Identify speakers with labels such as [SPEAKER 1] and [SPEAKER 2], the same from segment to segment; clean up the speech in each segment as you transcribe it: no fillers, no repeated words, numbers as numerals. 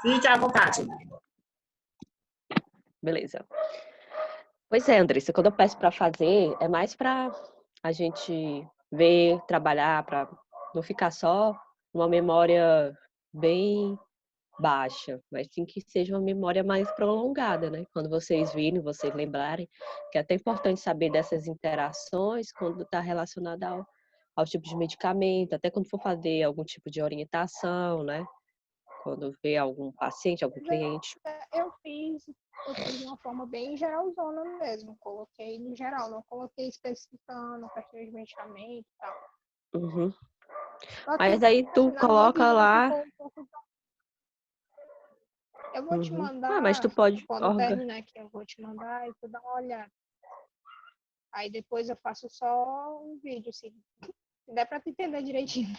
[SPEAKER 1] Fique à vontade.
[SPEAKER 2] Beleza. Pois é, Andressa, quando eu peço para fazer, é mais para a gente ver, trabalhar, para não ficar só uma memória bem baixa, mas sim que seja uma memória mais prolongada, né? Quando vocês virem, vocês lembrarem, que é até importante saber dessas interações quando está relacionada ao tipo de medicamento, até quando for fazer algum tipo de orientação, né? Quando vê algum paciente, algum cliente.
[SPEAKER 3] Eu fiz de uma forma bem geralzona mesmo. Coloquei no geral, não coloquei especificando questão de medicamento e tal.
[SPEAKER 2] Uhum.
[SPEAKER 3] Só que,
[SPEAKER 2] Mas aí tu
[SPEAKER 3] na minha
[SPEAKER 2] coloca
[SPEAKER 3] opinião,
[SPEAKER 2] lá.
[SPEAKER 3] ficou um pouco. Eu vou te
[SPEAKER 2] Ah, mas tu
[SPEAKER 3] mandar,
[SPEAKER 2] pode
[SPEAKER 3] quando terminar aqui, eu vou te mandar e tu dá uma olhada. Aí depois eu faço só um vídeo, assim. Se der pra tu entender direitinho.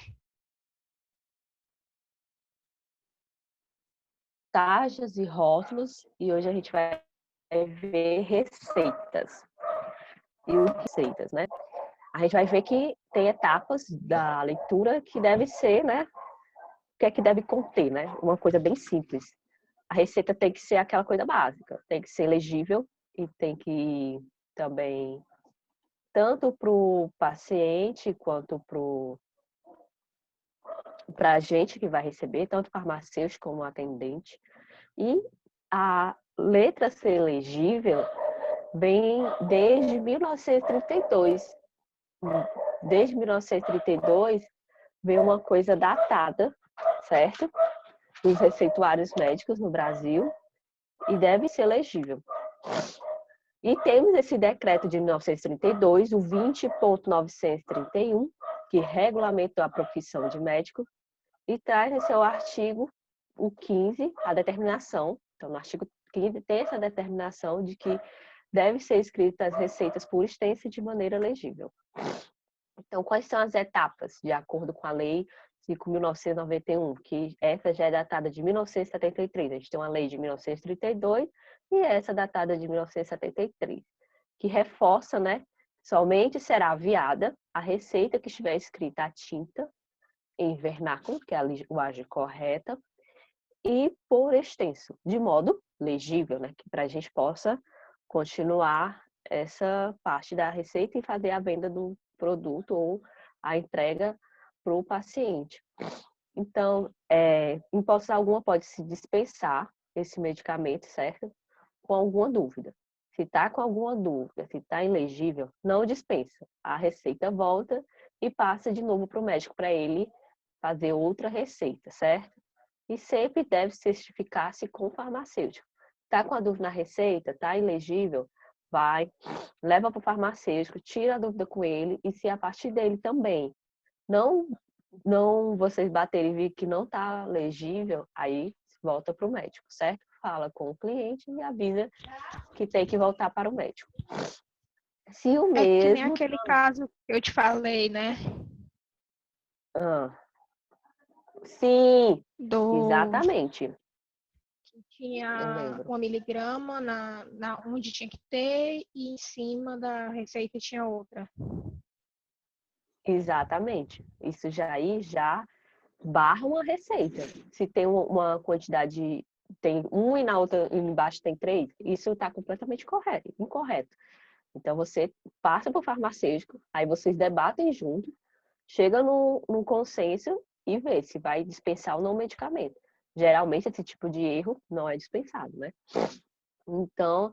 [SPEAKER 2] taxas e rótulos, e hoje a gente vai ver receitas. E os receitas, né? A gente vai ver que tem etapas da leitura que deve ser, né? O que é que deve conter, né? Uma coisa bem simples. A receita tem que ser aquela coisa básica, tem que ser legível e tem que também, tanto para o paciente quanto para a gente que vai receber, tanto farmacêutico como atendente. E a letra ser legível vem desde 1932. Desde 1932 veio uma coisa datada, certo? Dos receituários médicos no Brasil e deve ser legível. E temos esse decreto de 1932, o 20.931, que regulamenta a profissão de médico e traz em seu artigo o 15 a determinação. Então, no artigo 15 tem essa determinação de que deve ser escritas as receitas por extensa de maneira legível. Então, quais são as etapas, de acordo com a Lei 5.991, que essa já é datada de 1973. A gente tem uma lei de 1932 e essa datada de 1973, que reforça, né, somente será aviada a receita que estiver escrita à tinta, em vernáculo, que é a linguagem correta, e por extenso, de modo legível, né, que para a gente possa continuar essa parte da receita e fazer a venda do produto ou a entrega para o paciente. Então, em hipótese alguma, pode-se dispensar esse medicamento, certo? Com alguma dúvida. Se está com alguma dúvida, se está ilegível, não dispensa. A receita volta e passa de novo para o médico para ele fazer outra receita, certo? E sempre deve certificar-se com o farmacêutico. Está com a dúvida na receita, está ilegível, vai, leva para o farmacêutico, tira a dúvida com ele e se a partir dele também não vocês baterem e ver que não está legível, aí volta para o médico, certo? Fala com o cliente e avisa que tem que voltar para o médico. Se o
[SPEAKER 3] É que nem
[SPEAKER 2] mesmo...
[SPEAKER 3] aquele caso que eu te falei, né?
[SPEAKER 2] Sim,
[SPEAKER 3] Do
[SPEAKER 2] exatamente.
[SPEAKER 3] que
[SPEAKER 2] Eu
[SPEAKER 3] tinha
[SPEAKER 2] lembro.
[SPEAKER 3] 1 miligrama onde tinha que ter e em cima da receita tinha outra.
[SPEAKER 2] Exatamente. Isso já barra uma receita. Se tem uma quantidade, tem um e na outra embaixo tem 3, isso está completamente incorreto. Então você passa para o farmacêutico, aí vocês debatem junto, chega no consenso e vê se vai dispensar ou não o medicamento. Geralmente esse tipo de erro não é dispensado, né? Então,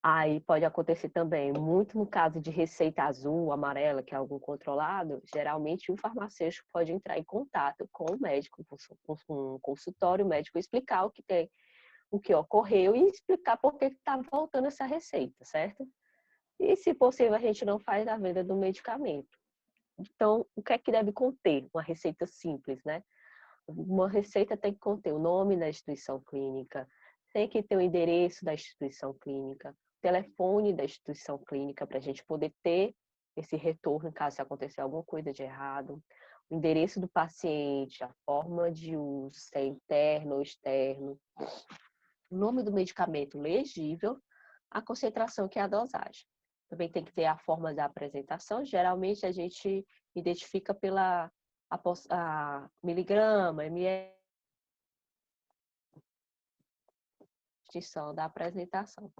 [SPEAKER 2] aí pode acontecer também, muito no caso de receita azul, amarela, que é algo controlado, geralmente o farmacêutico pode entrar em contato com o médico, com um consultório médico, explicar o que tem, o que ocorreu e explicar por que está voltando essa receita, certo? E, se possível, a gente não faz a venda do medicamento. Então, o que é que deve conter? Uma receita simples, né? Uma receita tem que conter o nome da instituição clínica, tem que ter o endereço da instituição clínica, o telefone da instituição clínica para a gente poder ter esse retorno caso acontecer alguma coisa de errado, o endereço do paciente, a forma de uso, se é interno ou externo, o nome do medicamento legível, a concentração que é a dosagem. Também tem que ter a forma da apresentação, geralmente a gente identifica pela a miligrama, ml, descrição da apresentação.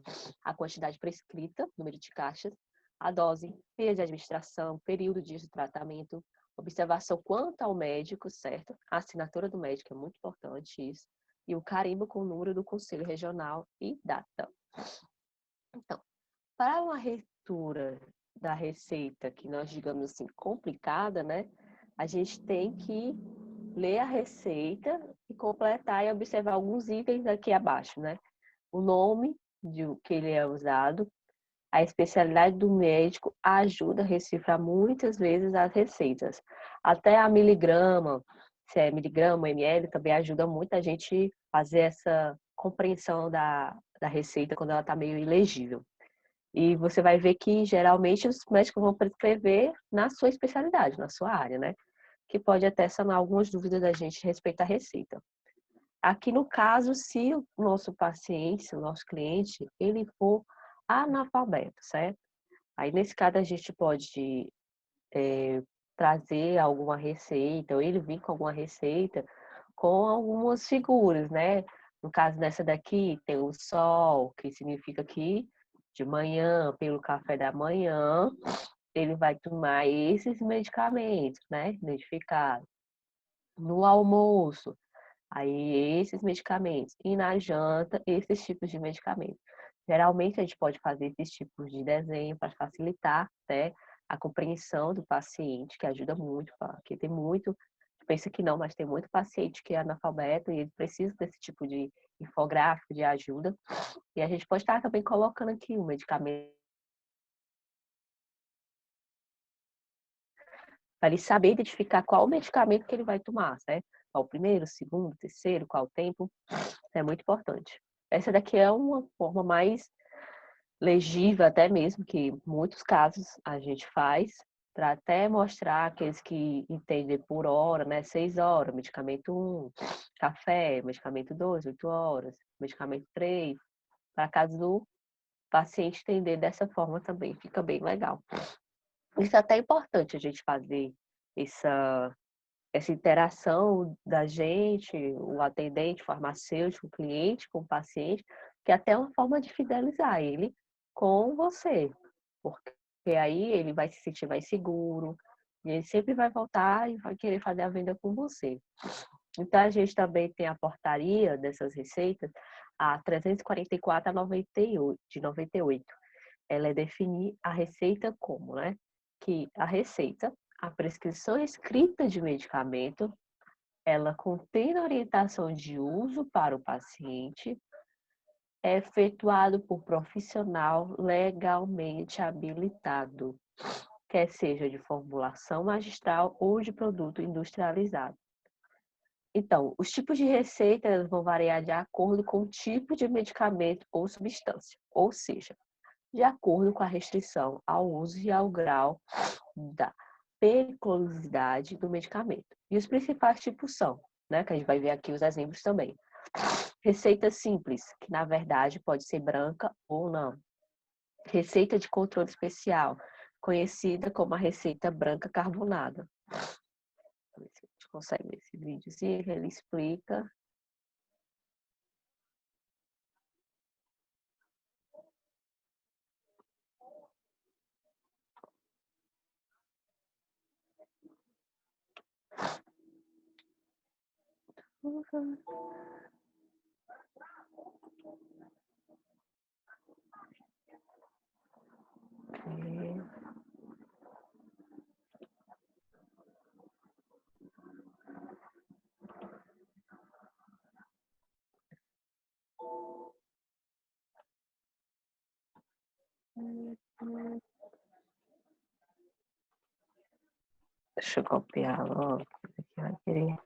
[SPEAKER 2] A quantidade prescrita, número de caixas, a dose, via de administração, período de tratamento, observação quanto ao médico, certo? A assinatura do médico é muito importante isso. E o carimbo com o número do Conselho Regional e data. Então, para uma leitura da receita, que nós digamos assim, complicada, né? A gente tem que ler a receita e completar e observar alguns itens aqui abaixo, né? O nome de que ele é usado, a especialidade do médico ajuda a decifrar muitas vezes as receitas. Até a miligrama, se é miligrama, ml, também ajuda muito a gente fazer essa compreensão da receita quando ela está meio ilegível. E você vai ver que geralmente os médicos vão prescrever na sua especialidade, na sua área, né? Que pode até sanar algumas dúvidas da gente respeito à receita. Aqui no caso, se o nosso paciente, se o nosso cliente, ele for analfabeto, certo? Aí nesse caso a gente pode trazer alguma receita, ou ele vir com alguma receita com algumas figuras, né? No caso dessa daqui, tem o sol, que significa que de manhã, pelo café da manhã, ele vai tomar esses medicamentos, né? Identificados. No almoço, aí esses medicamentos. E na janta, esses tipos de medicamentos. Geralmente a gente pode fazer esses tipos de desenho para facilitar, né, a compreensão do paciente, que ajuda muito, porque tem muito, pensa que não, mas tem muito paciente que é analfabeto e ele precisa desse tipo de infográfico, de ajuda. E a gente pode estar também colocando aqui o medicamento para ele saber identificar qual o medicamento que ele vai tomar, certo? Qual o primeiro, o segundo, o terceiro, qual o tempo. É muito importante. Essa daqui é uma forma mais legível até mesmo, que em muitos casos a gente faz, para até mostrar aqueles que entendem por hora, né? 6 horas, medicamento 1, café, medicamento 2, 8 horas, medicamento 3, para caso do paciente entender dessa forma também, fica bem legal. Isso é até importante a gente fazer essa interação da gente, o atendente, o farmacêutico, o cliente com o paciente, que é até uma forma de fidelizar ele com você, porque aí ele vai se sentir mais seguro, e ele sempre vai voltar e vai querer fazer a venda com você. Então, a gente também tem a portaria dessas receitas, a 344 a 98, de 98. Ela é definir a receita como, né? Que a receita, a prescrição escrita de medicamento, ela contém orientação de uso para o paciente, é efetuado por profissional legalmente habilitado, quer seja de formulação magistral ou de produto industrializado. Então, os tipos de receita vão variar de acordo com o tipo de medicamento ou substância, ou seja, de acordo com a restrição ao uso e ao grau da periculosidade do medicamento. E os principais tipos são, né, que a gente vai ver aqui os exemplos também. Receita simples, que na verdade pode ser branca ou não. Receita de controle especial, conhecida como a receita branca carbonada. Vamos ver se a gente consegue ver esse vídeo, ele explica. Deixa eu copiar logo. Aqui vai querer.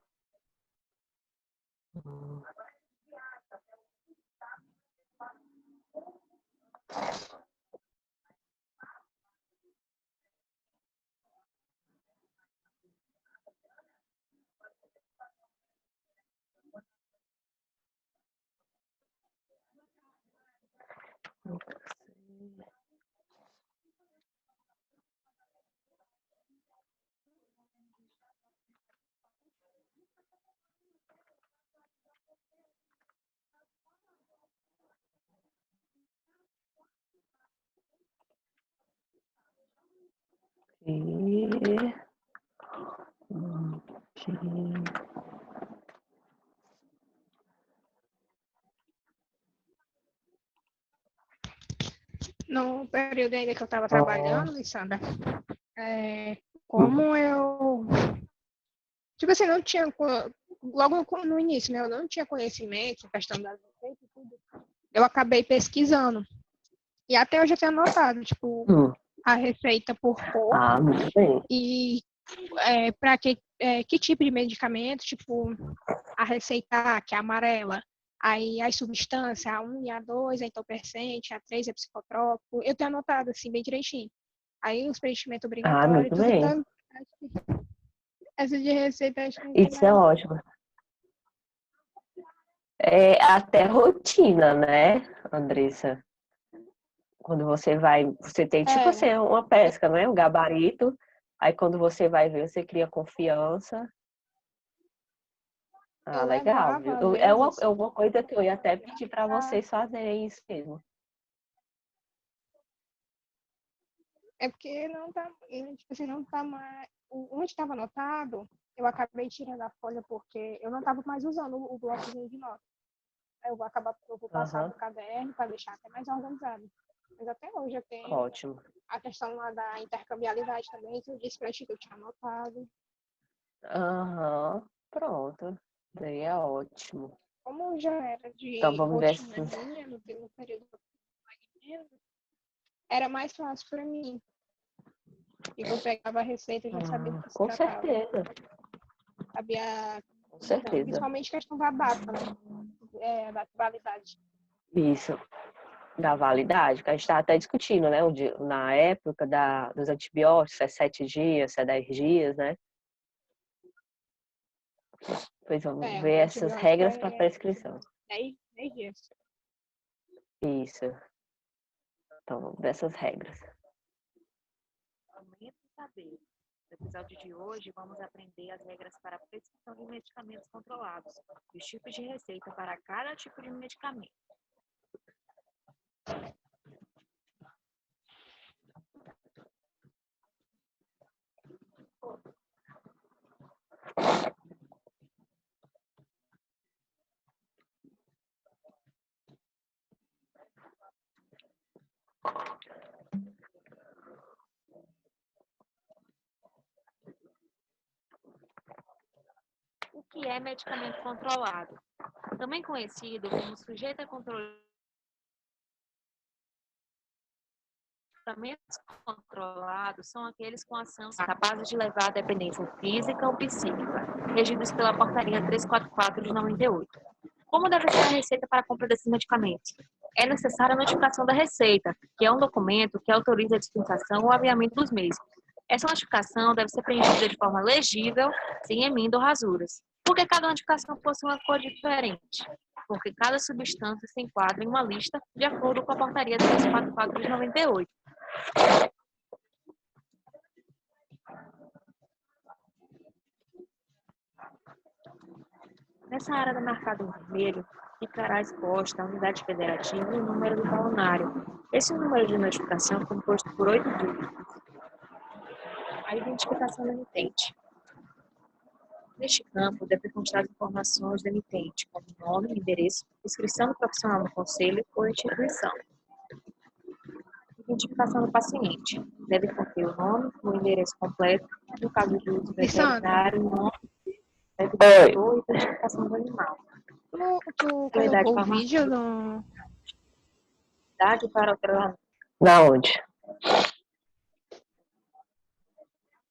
[SPEAKER 2] E...
[SPEAKER 3] No período ainda que eu estava trabalhando, Lissandra, como eu... Tipo assim, não tinha... Logo no início, né? Eu não tinha conhecimento, questão das receitas e tudo. Eu acabei pesquisando. E até hoje eu tenho anotado, tipo, a receita por cor.
[SPEAKER 2] Muito bem.
[SPEAKER 3] E para que tipo de medicamento, tipo, a receita A, que é amarela. Aí as substâncias, a 1 e a 2 é entorpecente, a 3 é psicotrópico. Eu tenho anotado, assim, bem direitinho. Aí os preenchimentos obrigatórios,
[SPEAKER 2] Muito
[SPEAKER 3] tudo
[SPEAKER 2] bem.
[SPEAKER 3] tá... Essa de receita, acho que não tem
[SPEAKER 2] Isso é
[SPEAKER 3] mais.
[SPEAKER 2] ótimo. É até rotina, né, Andressa? Quando você vai, você tem tipo assim, uma pesca, né? Um gabarito. Aí quando você vai ver, você cria confiança.
[SPEAKER 3] Eu
[SPEAKER 2] Legal, viu?
[SPEAKER 3] levava, às
[SPEAKER 2] É
[SPEAKER 3] vezes,
[SPEAKER 2] uma coisa que eu ia até pedir para vocês fazerem isso mesmo.
[SPEAKER 3] é porque não tá, tipo assim, não tá mais... Onde estava anotado, eu acabei tirando a folha porque eu não estava mais usando o blocozinho de notas. Eu vou passar pro caderno para deixar até mais organizado. Mas até hoje eu tenho
[SPEAKER 2] Ótimo.
[SPEAKER 3] a questão lá da intercambiabilidade também, que eu disse para ti que eu tinha anotado.
[SPEAKER 2] Pronto. Daí é ótimo.
[SPEAKER 3] Como já era
[SPEAKER 2] Então
[SPEAKER 3] de
[SPEAKER 2] vamos ver
[SPEAKER 3] rotina
[SPEAKER 2] se...
[SPEAKER 3] minha, no período era mais fácil para mim. E eu pegava a receita e já sabia do que se
[SPEAKER 2] Com
[SPEAKER 3] tratava.
[SPEAKER 2] certeza.
[SPEAKER 3] Sabia,
[SPEAKER 2] Com certeza.
[SPEAKER 3] principalmente questão da data, né? Da validade.
[SPEAKER 2] Isso. Da validade, que a gente está até discutindo, né? Na época dos antibióticos, se é 7 dias, se é 10 dias, né? Pois vamos
[SPEAKER 3] O
[SPEAKER 2] ver essas
[SPEAKER 3] antibiótico
[SPEAKER 2] regras para
[SPEAKER 3] é
[SPEAKER 2] prescrição.
[SPEAKER 3] 10 dias.
[SPEAKER 2] Isso. Então, vamos ver essas regras.
[SPEAKER 1] Aumento o saber. No episódio de hoje, vamos aprender as regras para a prescrição de medicamentos controlados e os tipos de receita para cada tipo de medicamento. O que é medicamento controlado? Também conhecido como sujeito a controle. Medicamentos controlados são aqueles com ação capazes de levar à dependência física ou psíquica, regidos pela Portaria 344 de 98. Como deve ser a receita para a compra desses medicamentos? É necessária a notificação da receita, que é um documento que autoriza a dispensação ou aviamento dos mesmos. Essa notificação deve ser preenchida de forma legível, sem emenda ou rasuras. Por que cada notificação possui uma cor diferente? Porque cada substância se enquadra em uma lista de acordo com a Portaria 344 de 98. Nessa área marcada em vermelho, ficará exposta a unidade federativa e o número do talonário. Esse número de notificação é composto por 8 dígitos. A identificação do emitente. Neste campo, deve constar as informações do emitente, como nome, endereço, inscrição do profissional no conselho ou instituição. Identificação do paciente. Deve conter o nome, o endereço completo, no caso de uso veterinário, o nome, deve conter a identificação do animal.
[SPEAKER 3] Tu colocou o vídeo no...
[SPEAKER 1] Idade para o
[SPEAKER 2] Da onde?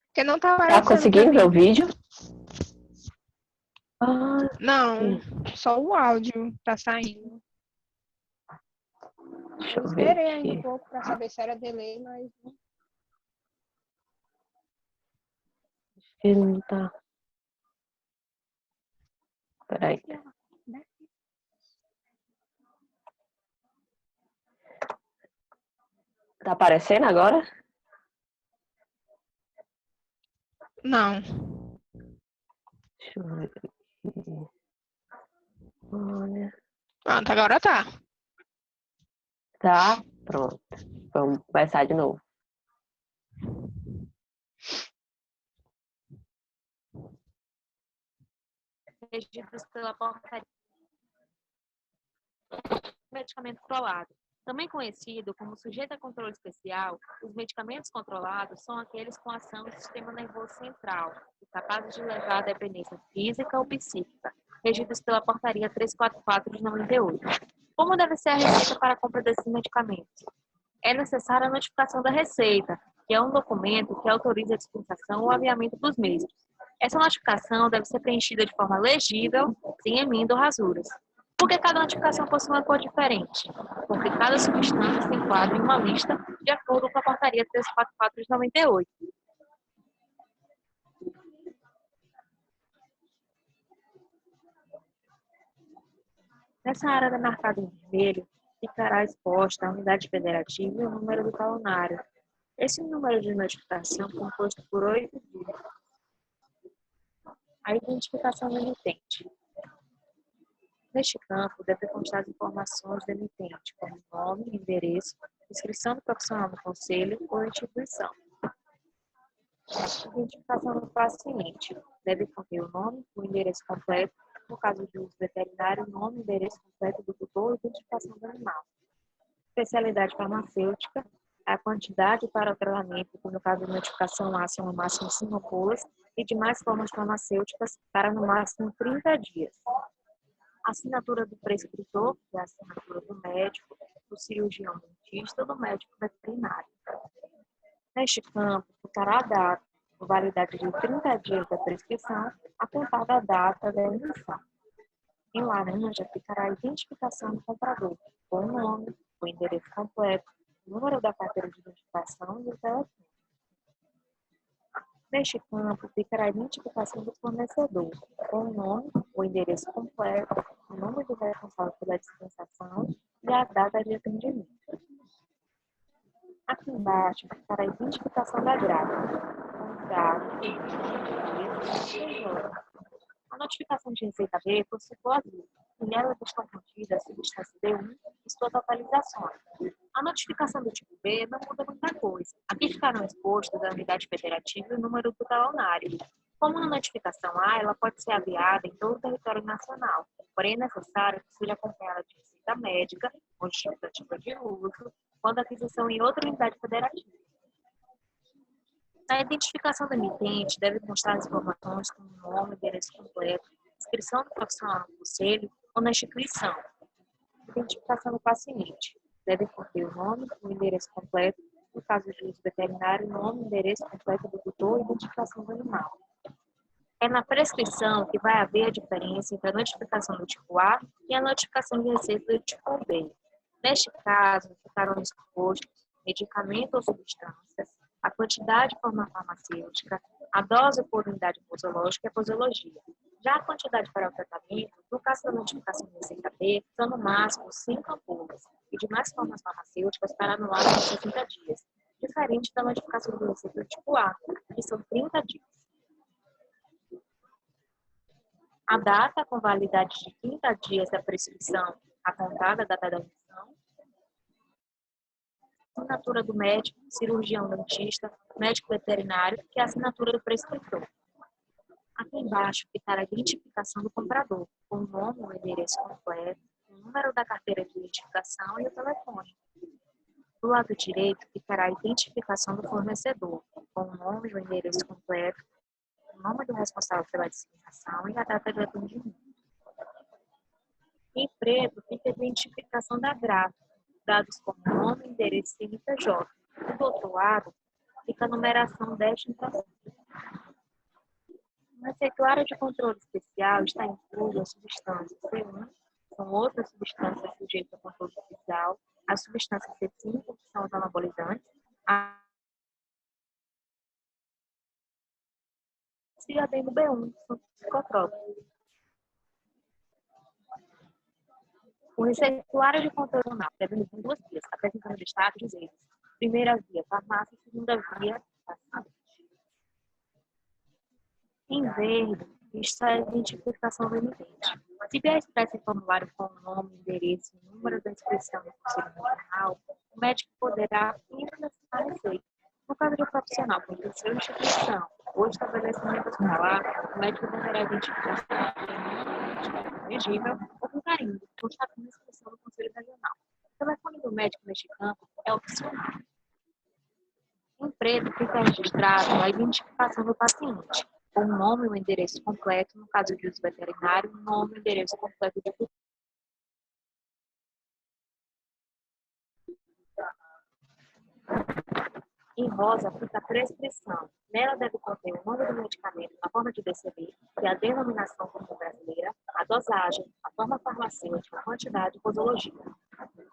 [SPEAKER 3] Porque não tá
[SPEAKER 2] Tá
[SPEAKER 3] aparecendo
[SPEAKER 2] conseguindo ver o vídeo?
[SPEAKER 3] Não, só o áudio tá saindo.
[SPEAKER 2] Deixa
[SPEAKER 3] Eu
[SPEAKER 2] eu ver
[SPEAKER 3] esperei ainda um
[SPEAKER 2] aqui.
[SPEAKER 3] pouco para saber se era delay, mas
[SPEAKER 2] Ele não tá. Peraí. Tá aparecendo agora?
[SPEAKER 3] não.
[SPEAKER 2] Deixa eu ver aqui. Olha.
[SPEAKER 3] Pronto, agora tá.
[SPEAKER 2] Tá, pronto. Vamos começar de novo.
[SPEAKER 1] regidos pela portaria do medicamento controlado. Também conhecido como sujeito a controle especial, os medicamentos controlados são aqueles com ação do sistema nervoso central e capazes de levar à dependência física ou psíquica, regidos pela portaria 344 de 98. Como deve ser a receita para a compra desses medicamentos? É necessária a notificação da receita, que é um documento que autoriza a dispensação ou aviamento dos mesmos. Essa notificação deve ser preenchida de forma legível, sem emenda ou rasuras. Por que cada notificação possui uma cor diferente? Porque cada substância se enquadra em uma lista de acordo com a portaria 344 de 98. Nessa área demarcada em vermelho, ficará exposta a unidade federativa e o número do talonário. Esse número de notificação é composto por 8 dígitos. A identificação do emitente. Neste campo, deve constar as informações do emitente, como nome, endereço, inscrição do profissional no conselho ou instituição. Identificação do paciente. Deve conter o nome, o endereço completo, no caso de uso veterinário, nome, endereço completo do tutor e identificação do animal. Especialidade farmacêutica. A quantidade para o tratamento, que no caso de notificação A são no máximo 5 ampolas, e demais formas farmacêuticas para no máximo 30 dias. Assinatura do prescritor, que é a assinatura do médico, do cirurgião dentista ou do médico veterinário. Neste campo, ficará a data, com validade de 30 dias da prescrição, a contar da data da emissão. Em laranja, ficará a identificação do comprador, com o nome, o endereço completo, o número da carteira de identificação e o telefone. Neste campo, ficará a identificação do fornecedor, com o nome, o endereço completo, o nome do responsável pela dispensação e a data de atendimento. Aqui embaixo ficará a identificação da grávida, com data, dia, horas. A notificação de receita B possui azul, e nela estão contidas a substância D1 e suas atualizações. A notificação do tipo B não muda muita coisa. Aqui ficarão expostos a unidade federativa e o número do talonário. Como na notificação A, ela pode ser aviada em todo o território nacional, porém é necessário que seja acompanhada de receita médica ou justificativa de uso, quando a aquisição em outra unidade federativa. Na identificação do emitente, deve constar as informações como nome, endereço completo, inscrição do profissional no conselho ou na instituição. Identificação do paciente. Deve conter o nome, o endereço completo, no caso de uso veterinário, nome, endereço completo do tutor e identificação do animal. É na prescrição que vai haver a diferença entre a notificação do tipo A e a notificação de receita do tipo B. Neste caso, ficarão expostos medicamento ou substâncias, a quantidade de forma farmacêutica, a dose por unidade posológica e a posologia. Já a quantidade para o tratamento, no caso da notificação de receita B, são no máximo 5 ampolas, e demais formas farmacêuticas para no máximo 60 dias, diferente da notificação de receita do tipo A, que são 30 dias. A data com validade de 30 dias da prescrição, a contar da data da emissão. Assinatura do médico, cirurgião dentista, médico veterinário, que é a assinatura do prescritor. Aqui embaixo ficará a identificação do comprador, com o nome, o endereço completo, o número da carteira de identificação e o telefone. Do lado direito ficará a identificação do fornecedor, com o nome, o endereço completo, o nome do responsável pela dispensação e a data de atendimento. Em preto fica a identificação da grávida, dados como nome, endereço e CNPJ. Do outro lado, fica a numeração desta impressão. No receituário de controle especial está incluída a substância C1, são outras substâncias sujeitas a controle especial, as substâncias C5, que são os anabolizantes, e a B1, que são os psicotrópicos. O receituário de controle hormonal deve ir em 2 vias, apresentando o status de eles. Primeira via, farmácia, segunda via, paciente. Em verde, está a identificação do emitente. Se vier expresso em formulário com o nome, endereço e número da inscrição do Conselho Nacional, o médico poderá apenas assinar a receita. No caso de um profissional com seu instituição, O estabelecimento hospitalar, o médico deverá identificar se é elegível ou com carinho, constatando a inscrição do Conselho Regional. O telefone do médico mexicano é opcional. O emprego fica registrado a identificação do paciente, com o nome e o endereço completo, no caso de uso veterinário, o nome e o endereço completo de Em rosa fica a prescrição. Nela deve conter o nome do medicamento na forma de DCB, que é a denominação comum brasileira, a dosagem, a forma farmacêutica, a quantidade e posologia.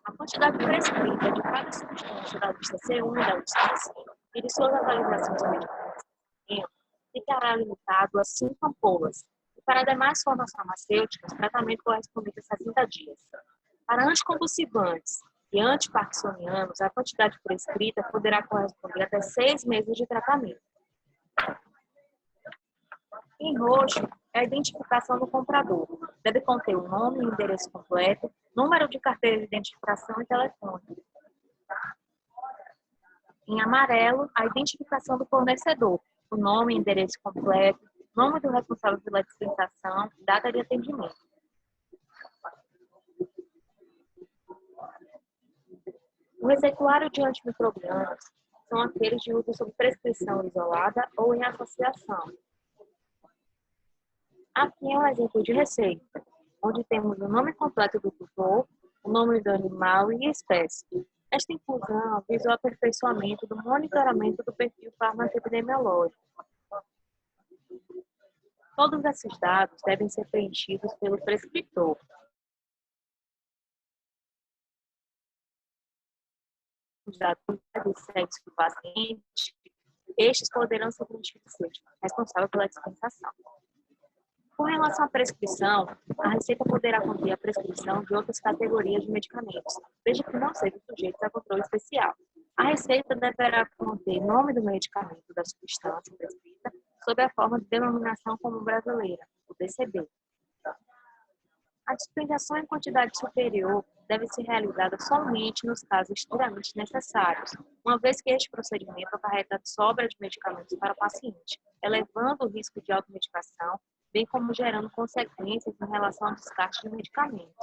[SPEAKER 1] A quantidade prescrita de cada substância da lista C1 e da lista C e de suas avaliações de medicamento ficará limitado a 5 ampolas. E para demais formas farmacêuticas, o tratamento corresponde a 60 dias. Para anticonvulsivantes e antiparkinsonianos, a quantidade prescrita poderá corresponder até 6 meses de tratamento. Em roxo, é a identificação do comprador. Deve conter o nome e endereço completo, número de carteira de identificação e telefone. Em amarelo, a identificação do fornecedor, o nome e endereço completo, nome do responsável pela dispensação, data de atendimento. O receituário de antimicrobianos são aqueles de uso sob prescrição isolada ou em associação. Aqui é um exemplo de receita, onde temos o nome completo do tutor, o nome do animal e a espécie. Esta inclusão visa o aperfeiçoamento do monitoramento do perfil farmacoepidemiológico. Todos esses dados devem ser preenchidos pelo prescritor. Os dados de sexo do paciente, estes poderão ser preenchidos pelo responsável pela dispensação. Com relação à prescrição, a receita poderá conter a prescrição de outras categorias de medicamentos, desde que não sejam sujeitos a controle especial. A receita deverá conter nome do medicamento da substância prescrita sob a forma de denominação comum brasileira, o DCB. A dispensação em quantidade superior deve ser realizada somente nos casos extremamente necessários, uma vez que este procedimento acarreta sobra de medicamentos para o paciente, elevando o risco de automedicação, bem como gerando consequências em relação ao descarte de medicamentos.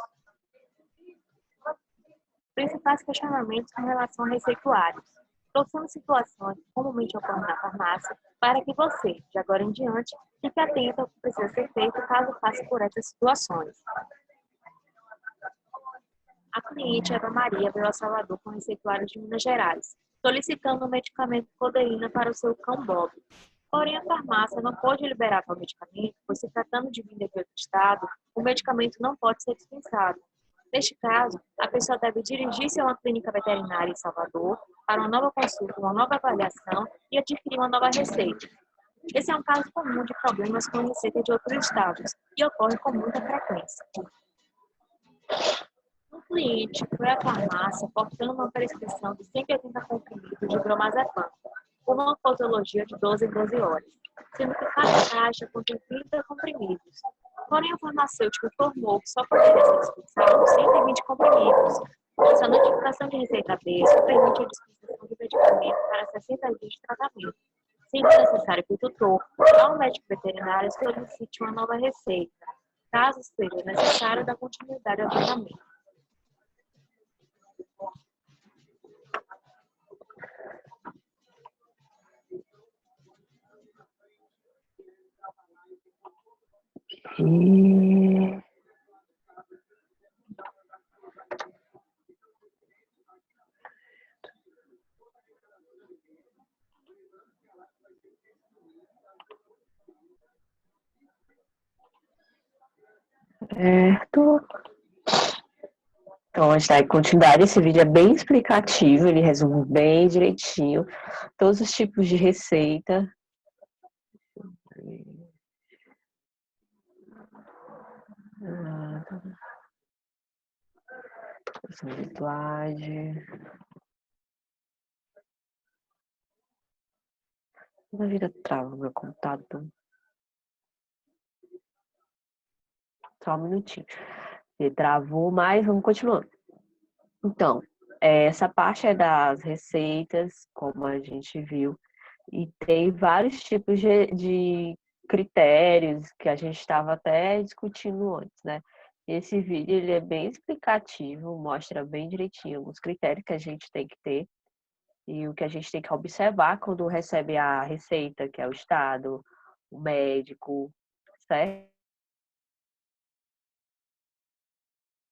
[SPEAKER 1] Principais questionamentos com relação a receituários. Trouxemos situações que comumente ocorrem na farmácia para que você, de agora em diante, fique atento ao que precisa ser feito caso passe por essas situações. A cliente Eva Maria veio a Salvador com receituários de Minas Gerais, solicitando o medicamento codeína para o seu cão Bob. Porém, a farmácia não pôde liberar tal medicamento, pois se tratando de vinda de outro estado, o medicamento não pode ser dispensado. Neste caso, a pessoa deve dirigir-se a uma clínica veterinária em Salvador para uma nova consulta, uma nova avaliação e adquirir uma nova receita. Esse é um caso comum de problemas com receita de outros estados e ocorre com muita frequência. Um cliente foi à farmácia portando uma prescrição de 180 comprimidos de bromazepam, com uma posologia de 12 em 12 horas, sendo que cada caixa contém 30 comprimidos. Porém, o farmacêutico informou que só poderia ser dispensado 120 comprimidos. Essa notificação de receita besta permite a dispensação de medicamento para 60 dias de tratamento, sendo necessário que o tutor, ao médico veterinário, solicite uma nova receita, caso seja necessário dar continuidade ao tratamento.
[SPEAKER 2] Certo. Então, a gente dá continuidade. Esse vídeo é bem explicativo, ele resume bem direitinho todos os tipos de receita. Slide. Toda vida trava o meu computador. Só um minutinho. Ele travou, mas vamos continuando. Então, essa parte é das receitas, como a gente viu. E tem vários tipos de critérios que a gente estava até discutindo antes, né? Esse vídeo ele é bem explicativo, mostra bem direitinho os critérios que a gente tem que ter e o que a gente tem que observar quando recebe a receita, que é o Estado, o médico, certo?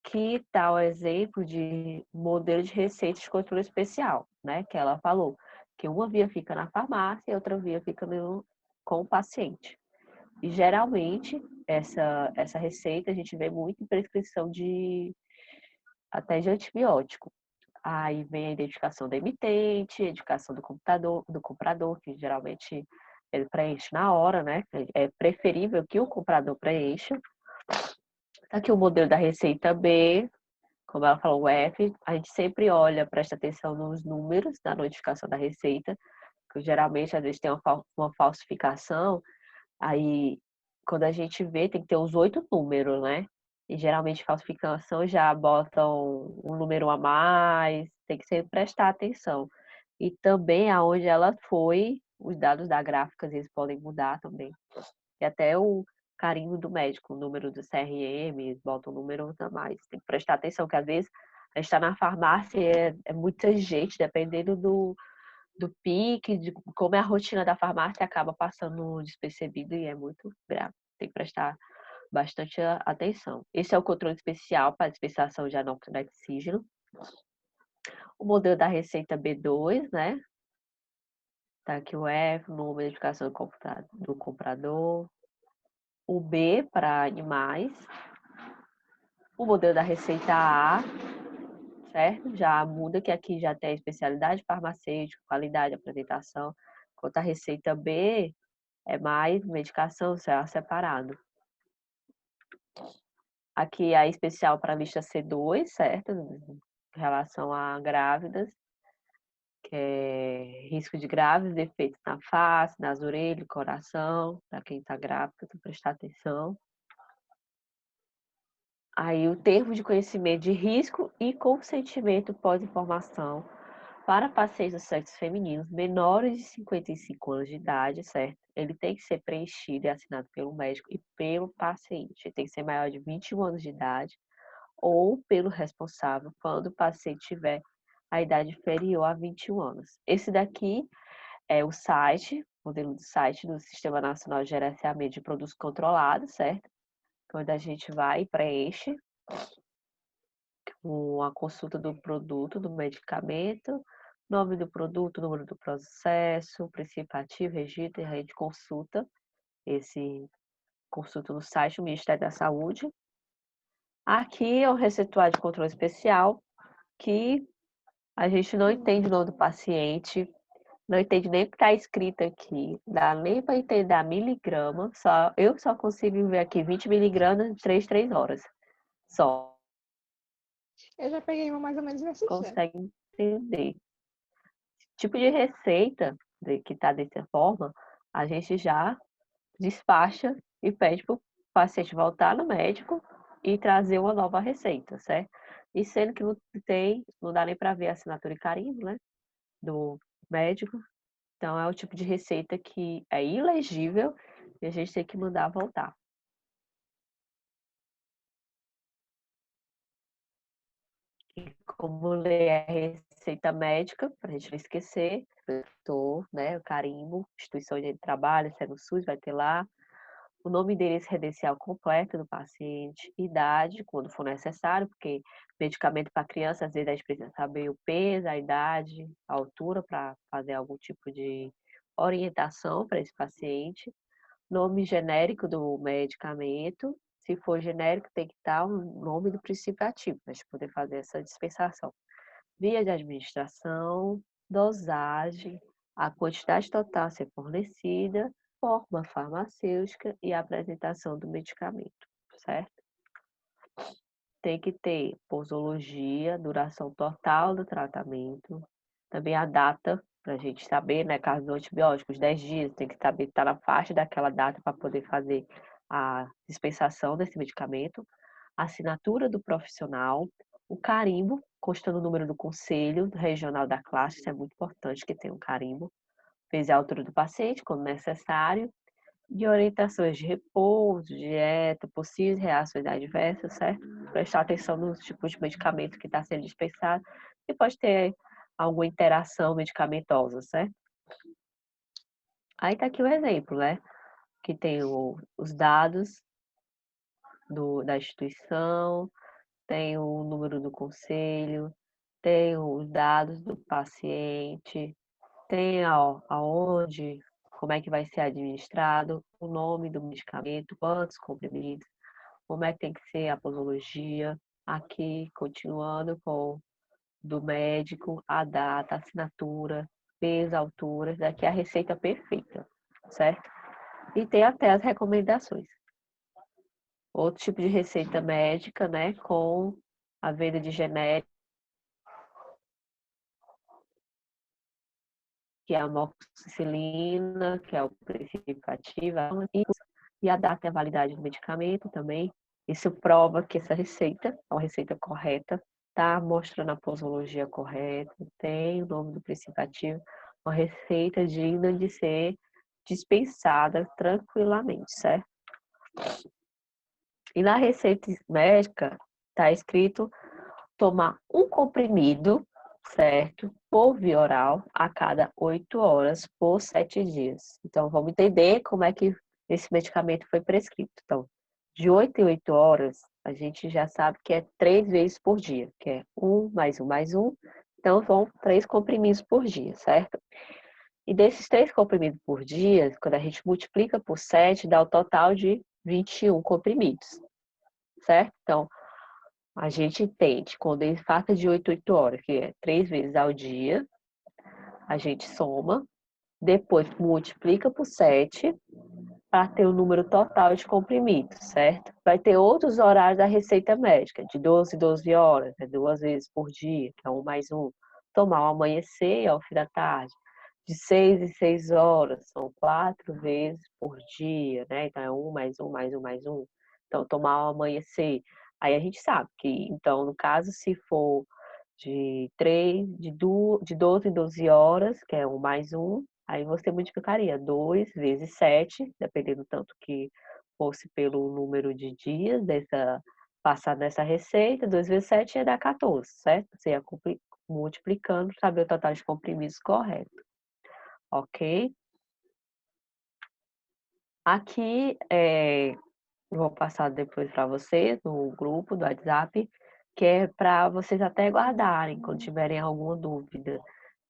[SPEAKER 2] Que tal exemplo de modelo de receita de controle especial, né? Que ela falou que uma via fica na farmácia e outra via fica com o paciente. E geralmente essa receita a gente vê muito em prescrição até de antibiótico. Aí vem a identificação do emitente, a identificação do comprador, que geralmente ele preenche na hora, né? É preferível que o comprador preencha. Aqui o modelo da receita B, como ela falou, o F, a gente sempre olha, presta atenção nos números da notificação da receita, que geralmente às vezes tem uma falsificação, aí quando a gente vê tem que ter os 8 números, né? E geralmente falsificação já botam um número a mais, tem que sempre prestar atenção. E também aonde ela foi, os dados da gráfica eles podem mudar também. E até o carimbo do médico, o número do CRM, bota um número a mais. Tem que prestar atenção, que às vezes a gente está na farmácia e é muita gente, dependendo do pique, de como é a rotina da farmácia, acaba passando despercebido e é muito grave. Tem que prestar bastante atenção. Esse é o controle especial para a dispensação de anoxigênio. O modelo da receita B2, né? Tá aqui o F, o número de identificação do comprador. O B para animais. O modelo da receita A, certo? Já muda que aqui já tem especialidade farmacêutica, qualidade, apresentação. Enquanto a receita B é mais medicação, separado. Aqui a especial para a lista C2, certo? Em relação a grávidas, que é risco de grávidas, defeitos na face, nas orelhas, coração, para quem está grávida, tem que prestar atenção. Aí o termo de conhecimento de risco e consentimento pós-informação para pacientes do sexo feminino menores de 55 anos de idade, certo? Ele tem que ser preenchido e assinado pelo médico e pelo paciente. Ele tem que ser maior de 21 anos de idade ou pelo responsável quando o paciente tiver a idade inferior a 21 anos. Esse daqui é o site, modelo do site do Sistema Nacional de Gerenciamento de Produtos Controlados, certo? Quando a gente vai e preenche a consulta do produto, do medicamento, nome do produto, número do processo, princípio ativo, registro e rede de consulta. Esse consulta no site do Ministério da Saúde. Aqui é o receituário de controle especial, que a gente não entende o nome do paciente, não entende nem o que está escrito aqui, dá nem para entender a miligrama, eu só consigo ver aqui 20 miligramas de 3 horas. Só
[SPEAKER 3] Eu já peguei uma mais ou menos nesse dia.
[SPEAKER 2] consegue entender. Tipo de receita que está dessa forma, a gente já despacha e pede para o paciente voltar no médico e trazer uma nova receita, certo? E sendo que não tem, não dá nem para ver a assinatura e carimbo, né, do médico. Então é o tipo de receita que é ilegível e a gente tem que mandar voltar. E como ler a receita médica, para a gente não esquecer, né, o carimbo, instituição de trabalho, se é no SUS, vai ter lá, o nome, endereço credencial completo do paciente, idade, quando for necessário, porque medicamento para criança, às vezes a gente precisa saber o peso, a idade, a altura, para fazer algum tipo de orientação para esse paciente, nome genérico do medicamento, se for genérico, tem que estar o nome do princípio ativo, para a gente poder fazer essa dispensação. Via de administração, dosagem, a quantidade total a ser fornecida, forma farmacêutica e a apresentação do medicamento, certo? Tem que ter posologia, duração total do tratamento, também a data, para a gente saber, né, caso do antibiótico, os 10 dias, tem que saber estar na faixa daquela data para poder fazer a dispensação desse medicamento, a assinatura do profissional, o carimbo, constando o número do conselho regional da classe, isso é muito importante que tenha um carimbo, peso e altura do paciente, quando necessário, de orientações de repouso, dieta, possíveis reações adversas, certo? Prestar atenção nos tipos de medicamento que está sendo dispensado e pode ter alguma interação medicamentosa, certo? Aí tá aqui o exemplo, né? Que tem os dados da instituição, tem o número do conselho, tem os dados do paciente, tem aonde, como é que vai ser administrado, o nome do medicamento, quantos comprimidos, como é que tem que ser a posologia. Aqui, continuando com do médico, a data, a assinatura, peso, altura, daqui a receita perfeita, certo? E tem até as recomendações. Outro tipo de receita médica, né, com a venda de genérico, que é a amoxicilina, que é o princípio ativo, e a data e a validade do medicamento também. Isso prova que essa receita é uma receita correta, tá mostrando a posologia correta, tem o nome do princípio ativo, uma receita digna de ser dispensada tranquilamente, certo? E na receita médica está escrito tomar um comprimido, certo? Por via oral a cada 8 horas por 7 dias. Então, vamos entender como é que esse medicamento foi prescrito. Então, de 8 em 8 horas, a gente já sabe que é 3 vezes por dia, que é 1 mais 1 mais 1. Então, são 3 comprimidos por dia, certo? E desses 3 comprimidos por dia, quando a gente multiplica por 7, dá o total de 21 comprimidos, certo? Então, a gente entende, quando ele falta de 8 horas, que é 3 vezes ao dia, a gente soma, depois multiplica por 7 para ter o número total de comprimidos, certo? Vai ter outros horários da receita médica, de 12 em 12 horas, né? 2 vezes por dia, que é 1 mais 1. Tomar ao amanhecer e ao fim da tarde. De 6 em 6 horas, são 4 vezes por dia, né? Então é 1 mais 1 mais 1 mais 1. Então, tomar ao amanhecer. Aí a gente sabe que, então, no caso, se for de 12 em 12 horas, que é 1 mais 1, aí você multiplicaria 2 vezes 7, dependendo do tanto que fosse pelo número de dias passar dessa receita, 2 vezes 7 ia dar 14, certo? Você ia multiplicando, saber o total de comprimidos correto, ok? Aqui, eu vou passar depois para vocês no grupo do WhatsApp, que é para vocês até guardarem quando tiverem alguma dúvida,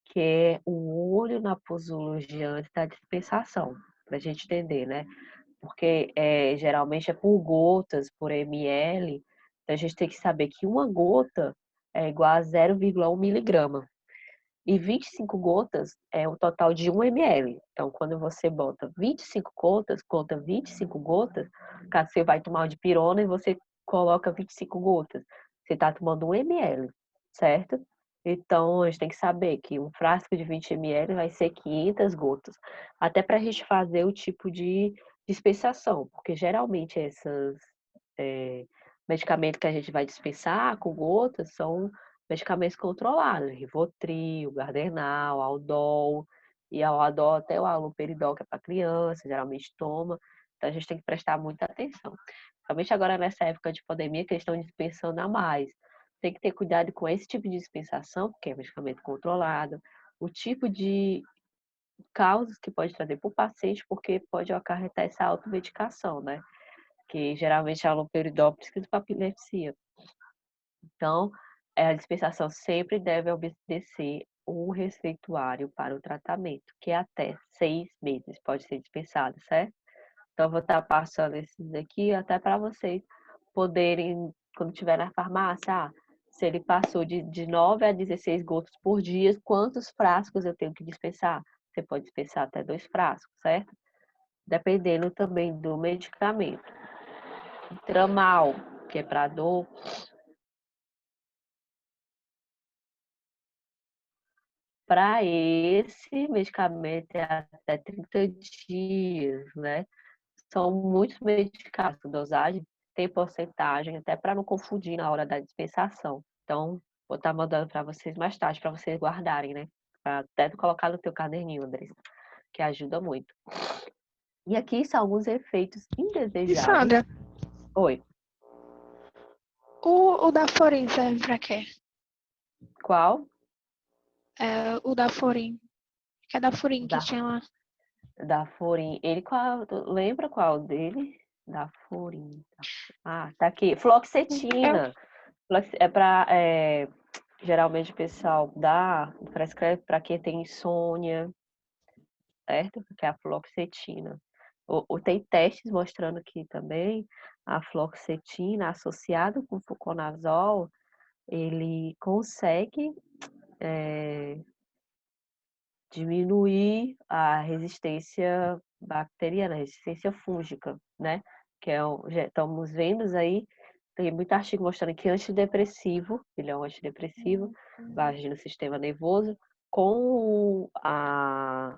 [SPEAKER 2] que é o olho na posologia antes da dispensação, para a gente entender, né? Porque geralmente é por gotas, por ml, então a gente tem que saber que uma gota é igual a 0,1 miligrama. E 25 gotas é o total de 1 ml. Então, quando você bota 25 gotas, conta 25 gotas, caso você vai tomar de pirona e você coloca 25 gotas, você está tomando 1 ml, certo? Então, a gente tem que saber que um frasco de 20 ml vai ser 500 gotas. Até para a gente fazer o tipo de dispensação, porque geralmente esses medicamentos que a gente vai dispensar com gotas são medicamentos controlados, Rivotril, Gardenal, Aldol, e ao Aldol até o haloperidol, que é para criança, geralmente toma. Então a gente tem que prestar muita atenção. Principalmente agora nessa época de pandemia, que eles estão dispensando a mais. Tem que ter cuidado com esse tipo de dispensação, porque é medicamento controlado, o tipo de causas que pode trazer para o paciente, porque pode acarretar essa automedicação, né? Que geralmente é haloperidol prescrito para epilepsia. Então, a dispensação sempre deve obedecer um receituário para o tratamento, que é até 6 meses pode ser dispensado, certo? Então, eu vou estar passando esses aqui até para vocês poderem, quando estiver na farmácia, se ele passou de 9 a 16 gotas por dia, quantos frascos eu tenho que dispensar? Você pode dispensar até 2 frascos, certo? Dependendo também do medicamento. Tramal, que é para dor, para esse medicamento é até 30 dias, né? São muitos medicamentos, dosagem, tem porcentagem, até para não confundir na hora da dispensação. Então, vou estar mandando para vocês mais tarde, para vocês guardarem, né? Pra até colocar no teu caderninho, Andressa. que ajuda muito. E aqui são alguns efeitos
[SPEAKER 3] E
[SPEAKER 2] indesejáveis.
[SPEAKER 3] Sandra,
[SPEAKER 2] Oi,
[SPEAKER 3] o Daforin serve pra quê?
[SPEAKER 2] qual?
[SPEAKER 3] O Daforin. Que é Daforin que
[SPEAKER 2] Da,
[SPEAKER 3] tinha lá.
[SPEAKER 2] da Forin. Ele qual? Lembra qual dele? Da Forin. Ah, tá aqui. Fluoxetina. É para geralmente o pessoal prescreve para quem tem insônia, certo? Que é a fluoxetina. Tem testes mostrando que também a fluoxetina associado com o fluconazol, ele consegue diminuir a resistência bacteriana, a resistência fúngica, né? Já estamos vendo aí, tem muito artigo mostrando que antidepressivo, ele é um antidepressivo, vai agir no sistema nervoso, com a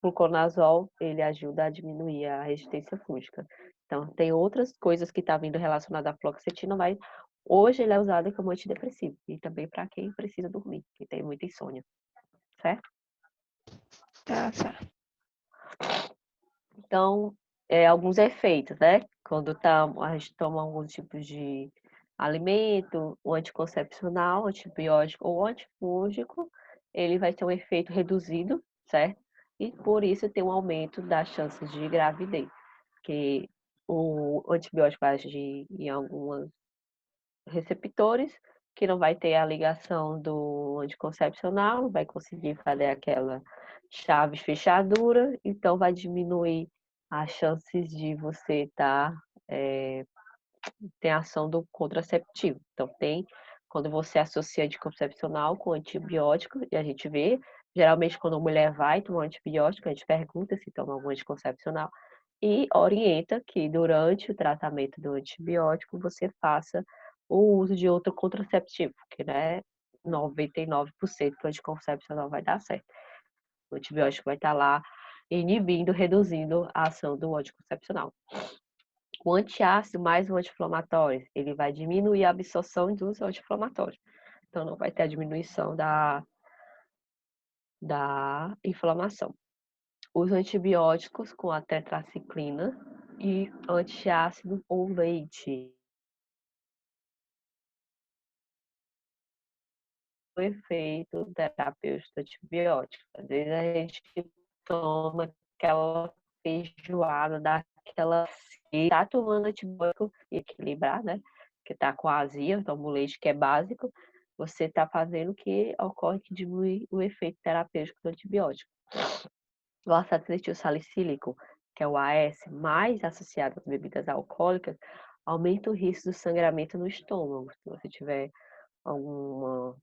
[SPEAKER 2] fluconazol, ele ajuda a diminuir a resistência fúngica. Então, tem outras coisas que estão vindo relacionadas à fluoxetina, mas hoje ele é usado como antidepressivo, e também para quem precisa dormir, que tem muita insônia, certo?
[SPEAKER 3] Tá, certo.
[SPEAKER 2] Então, alguns efeitos, né? Quando a gente toma alguns tipos de alimento, o anticoncepcional, antibiótico ou antifúngico, ele vai ter um efeito reduzido, certo? E por isso tem um aumento das chances de gravidez, porque o antibiótico vai agir em alguns receptores que não vai ter a ligação do anticoncepcional, não vai conseguir fazer aquela chave fechadura, então vai diminuir as chances de você ter ação do contraceptivo. Então quando você associa anticoncepcional com antibiótico, e a gente vê, geralmente quando a mulher vai tomar antibiótico, a gente pergunta se toma algum anticoncepcional e orienta que durante o tratamento do antibiótico você faça o uso de outro contraceptivo, que né, 99% do anticoncepcional vai dar certo. O antibiótico vai estar lá inibindo, reduzindo a ação do anticoncepcional. O antiácido mais o anti-inflamatório, ele vai diminuir a absorção dos anti-inflamatórios. Então, não vai ter a diminuição da inflamação. Os antibióticos com a tetraciclina e antiácido ou leite. O efeito terapêutico do antibiótico. Às vezes a gente toma aquela feijoada, daquela tá tomando antibiótico e equilibrar, né? Que tá com azia, toma o leite que é básico, você tá fazendo o que ocorre que diminui o efeito terapêutico do antibiótico. O ácido acetil salicílico, que é o AS, mais associado às bebidas alcoólicas, aumenta o risco do sangramento no estômago. Se você tiver alguma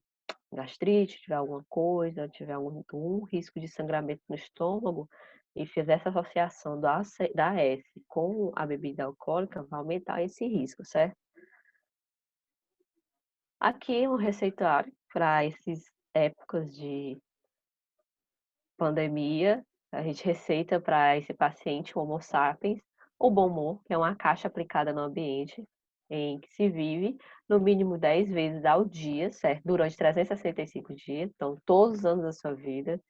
[SPEAKER 2] gastrite, tiver alguma coisa, tiver algum risco de sangramento no estômago e fizer essa associação da AS com a bebida alcoólica, vai aumentar esse risco, certo? Aqui um receituário para essas épocas de pandemia, a gente receita para esse paciente, o Homo sapiens, o bom humor, que é uma caixa aplicada no ambiente em que se vive no mínimo 10 vezes ao dia, certo? Durante 365 dias, então todos os anos da sua vida.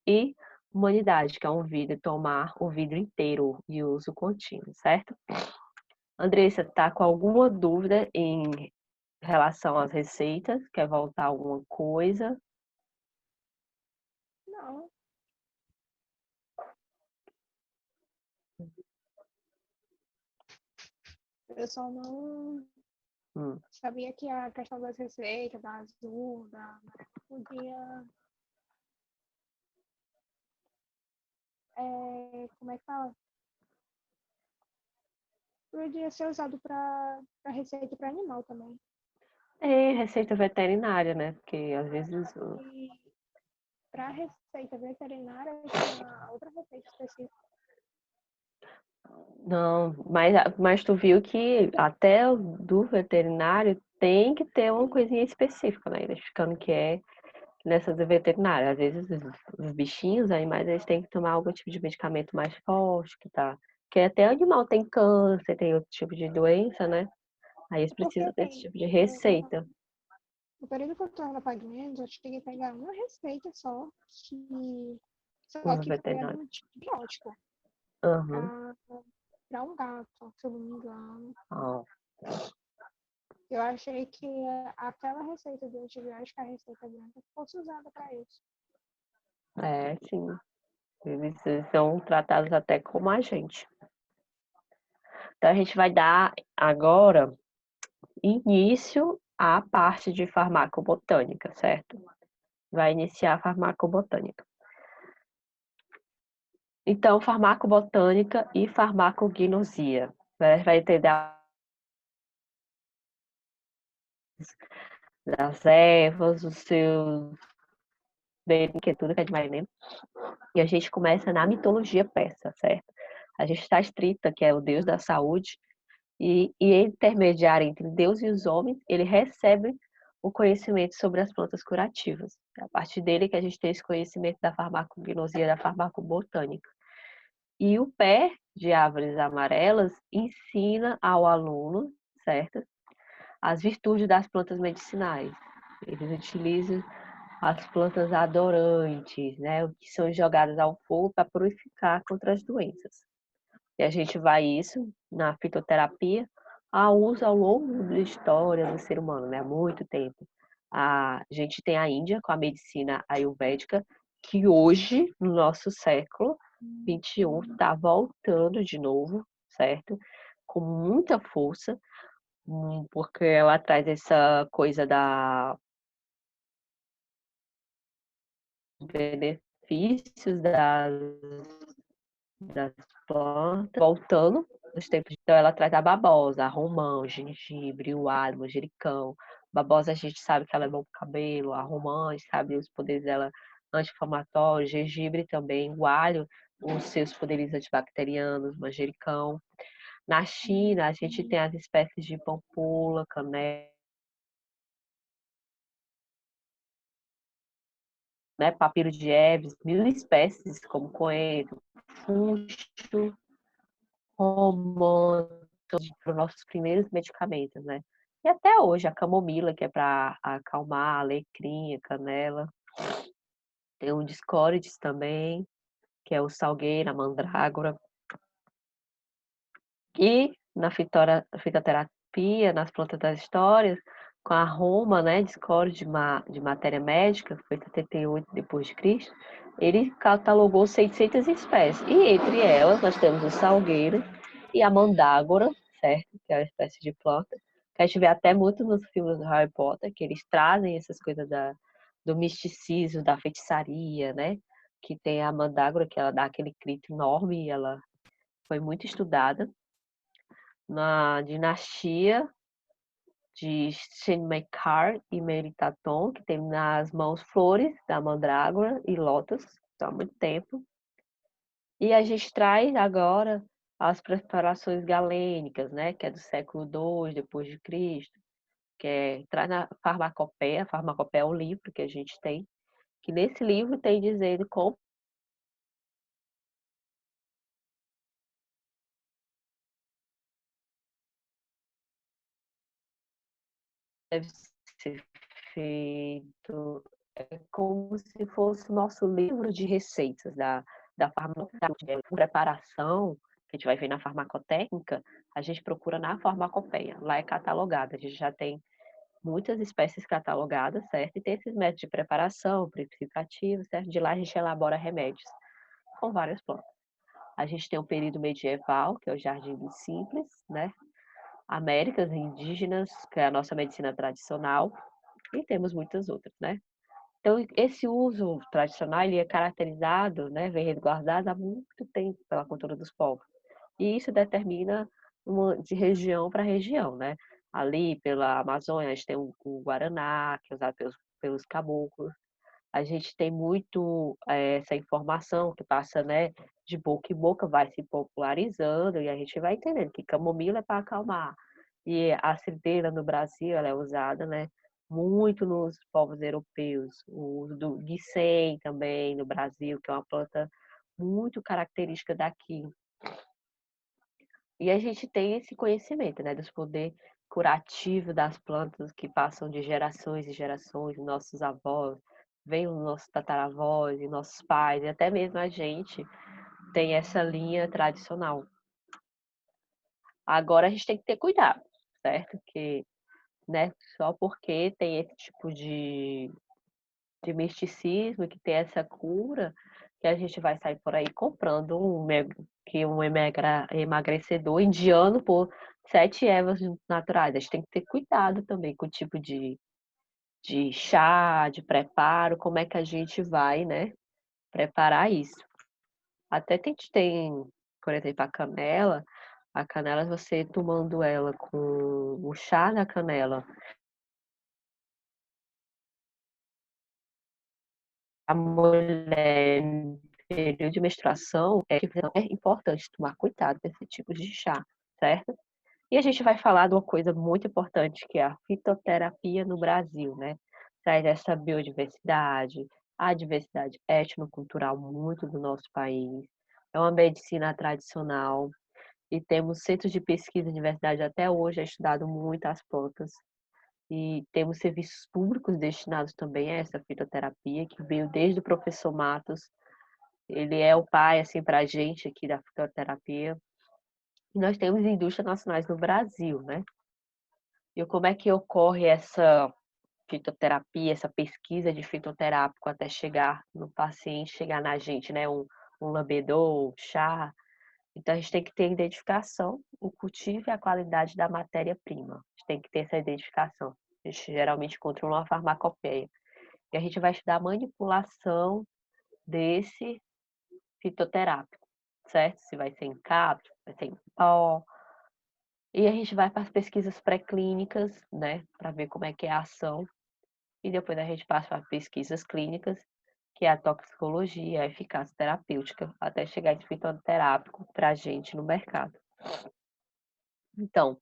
[SPEAKER 2] E humanidade, que é um vidro, tomar o vidro inteiro de uso contínuo, certo? Andressa, tá com alguma dúvida em relação às receitas? Quer voltar alguma coisa?
[SPEAKER 3] Não. Eu só não sabia que a questão das receitas, da azul, da amarela, podia. Como é que fala? Podia ser usado para receita para animal também.
[SPEAKER 2] É, receita veterinária, né? Porque às vezes.
[SPEAKER 3] E para receita veterinária tinha outra receita específica.
[SPEAKER 2] Não, mas tu viu que até o do veterinário tem que ter uma coisinha específica, né? Identificando que é nessa do veterinário. Às vezes os bichinhos, os animais, eles têm que tomar algum tipo de medicamento mais forte, que tá. Porque até animal tem câncer, tem outro tipo de doença, né? Aí eles
[SPEAKER 3] Porque
[SPEAKER 2] precisam desse
[SPEAKER 3] tem
[SPEAKER 2] tipo de receita.
[SPEAKER 3] No período que eu estava na Pague Menos, eu cheguei a pegar uma receita só, só
[SPEAKER 2] Uso
[SPEAKER 3] que foi a de
[SPEAKER 2] veterinário.
[SPEAKER 3] um antibiótico
[SPEAKER 2] Aham.
[SPEAKER 3] para um gato, se eu não me engano.
[SPEAKER 2] Ó,
[SPEAKER 3] Eu achei que aquela receita do antibiótico, a receita branca, fosse usada para isso.
[SPEAKER 2] é, sim. Eles são tratados até como a gente. Então, a gente vai dar agora início à parte de farmacobotânica, certo? Vai iniciar a farmacobotânica. Então, farmacobotânica e farmacognosia. Vai entender das ervas, os seus que tudo que a gente vai lendo. E a gente começa na mitologia persa, certo? A gente está estrita, que é o deus da saúde, e intermediário entre Deus e os homens, ele recebe o conhecimento sobre as plantas curativas. É a partir dele que a gente tem esse conhecimento da farmacognosia, da farmacobotânica. E o pé de árvores amarelas ensina ao aluno, certo? As virtudes das plantas medicinais. Eles utilizam as plantas adorantes, né, o que são jogadas ao fogo para purificar contra as doenças. E a gente vai isso na fitoterapia, a uso ao longo da história do ser humano, né, há muito tempo. A gente tem a Índia com a medicina ayurvédica, que hoje, no nosso século XXI, está voltando de novo, certo? Com muita força, porque ela traz essa coisa benefícios das plantas, voltando nos tempos. Então, ela traz a babosa, a romã, o gengibre, o alho, o manjericão. Babosa, a gente sabe que ela é bom para o cabelo, a romã, a gente sabe os poderes dela anti-inflamatórios, gengibre também, o alho, os seus poderes antibacterianos, manjericão. Na China, a gente tem as espécies de pampula, canela, né, papiro de Eves, 1000 espécies, como coentro, funcho, romã, para os nossos primeiros medicamentos, né? E até hoje, a camomila, que é para acalmar, a alecrim, a canela. Tem o discórides também, que é o salgueiro, a mandrágora. E na fitoterapia, nas plantas das histórias, com a Roma, né, discórdia de matéria médica, que foi em 78 depois de Cristo, ele catalogou 600 espécies. E entre elas nós temos o salgueiro e a mandágora, certo? Que é uma espécie de planta. Que a gente vê até muito nos filmes do Harry Potter, que eles trazem essas coisas do misticismo, da feitiçaria, né? Que tem a mandágora, que ela dá aquele grito enorme e ela foi muito estudada na dinastia de Shinmekar e Meritaton, que tem nas mãos flores da mandrágora e lótus, há muito tempo. E a gente traz agora as preparações galênicas, né, que é do século II depois de Cristo, que traz na farmacopeia é um livro que a gente tem, que nesse livro tem dizendo como deve ser feito, é como se fosse o nosso livro de receitas da farmacologia, preparação, que a gente vai ver na farmacotécnica, a gente procura na farmacopeia, lá é catalogada, a gente já tem muitas espécies catalogadas, certo? E tem esses métodos de preparação, princípio ativo, certo? De lá a gente elabora remédios com várias plantas. A gente tem o período medieval, que é o Jardim dos Simples, né? Américas indígenas, que é a nossa medicina tradicional, e temos muitas outras, né? Então, esse uso tradicional ele é caracterizado, né, vem resguardado há muito tempo pela cultura dos povos. E isso determina de região para região, né? Ali pela Amazônia, a gente tem o Guaraná, que é usado pelos caboclos. A gente tem muito essa informação que passa, né, de boca em boca, vai se popularizando e a gente vai entendendo que camomila é para acalmar. E a cidreira no Brasil, ela é usada, né, muito nos povos europeus. O uso do ginseng também no Brasil, que é uma planta muito característica daqui. E a gente tem esse conhecimento, né, dos poderes curativos das plantas que passam de gerações e gerações, nossos avós, vem os nossos tataravós e nossos pais, e até mesmo a gente tem essa linha tradicional. Agora a gente tem que ter cuidado, certo? Que, né, só porque tem esse tipo de misticismo, que tem essa cura, que a gente vai sair por aí comprando emagrecedor indiano por 7 ervas naturais. A gente tem que ter cuidado também com o tipo de chá, de preparo, como é que a gente vai, né, preparar isso. Até tem, por exemplo, a canela você tomando ela com o chá da canela, a mulher em período de menstruação, é importante tomar cuidado com esse tipo de chá, certo? E a gente vai falar de uma coisa muito importante, que é a fitoterapia no Brasil, né? Traz essa biodiversidade, a diversidade etnocultural muito do nosso país. É uma medicina tradicional e temos centros de pesquisa e diversidade até hoje, é estudado muito as plantas. E temos serviços públicos destinados também a essa fitoterapia, que veio desde o professor Matos. Ele é o pai, assim, para a gente aqui da fitoterapia. E nós temos indústrias nacionais no Brasil, né? E como é que ocorre essa fitoterapia, essa pesquisa de fitoterápico até chegar no paciente, chegar na gente, né? Um lambedor, chá. Então, a gente tem que ter identificação, o cultivo e a qualidade da matéria-prima. A gente tem que ter essa identificação. A gente geralmente encontra uma farmacopeia. E a gente vai estudar a manipulação desse fitoterápico, certo? Se vai ser em cápsula, vai ser em pó. E a gente vai para as pesquisas pré-clínicas, né, para ver como é que é a ação. E depois a gente passa para pesquisas clínicas, que é a toxicologia, a eficácia terapêutica, até chegar esse fitoterápico para a gente no mercado. Então,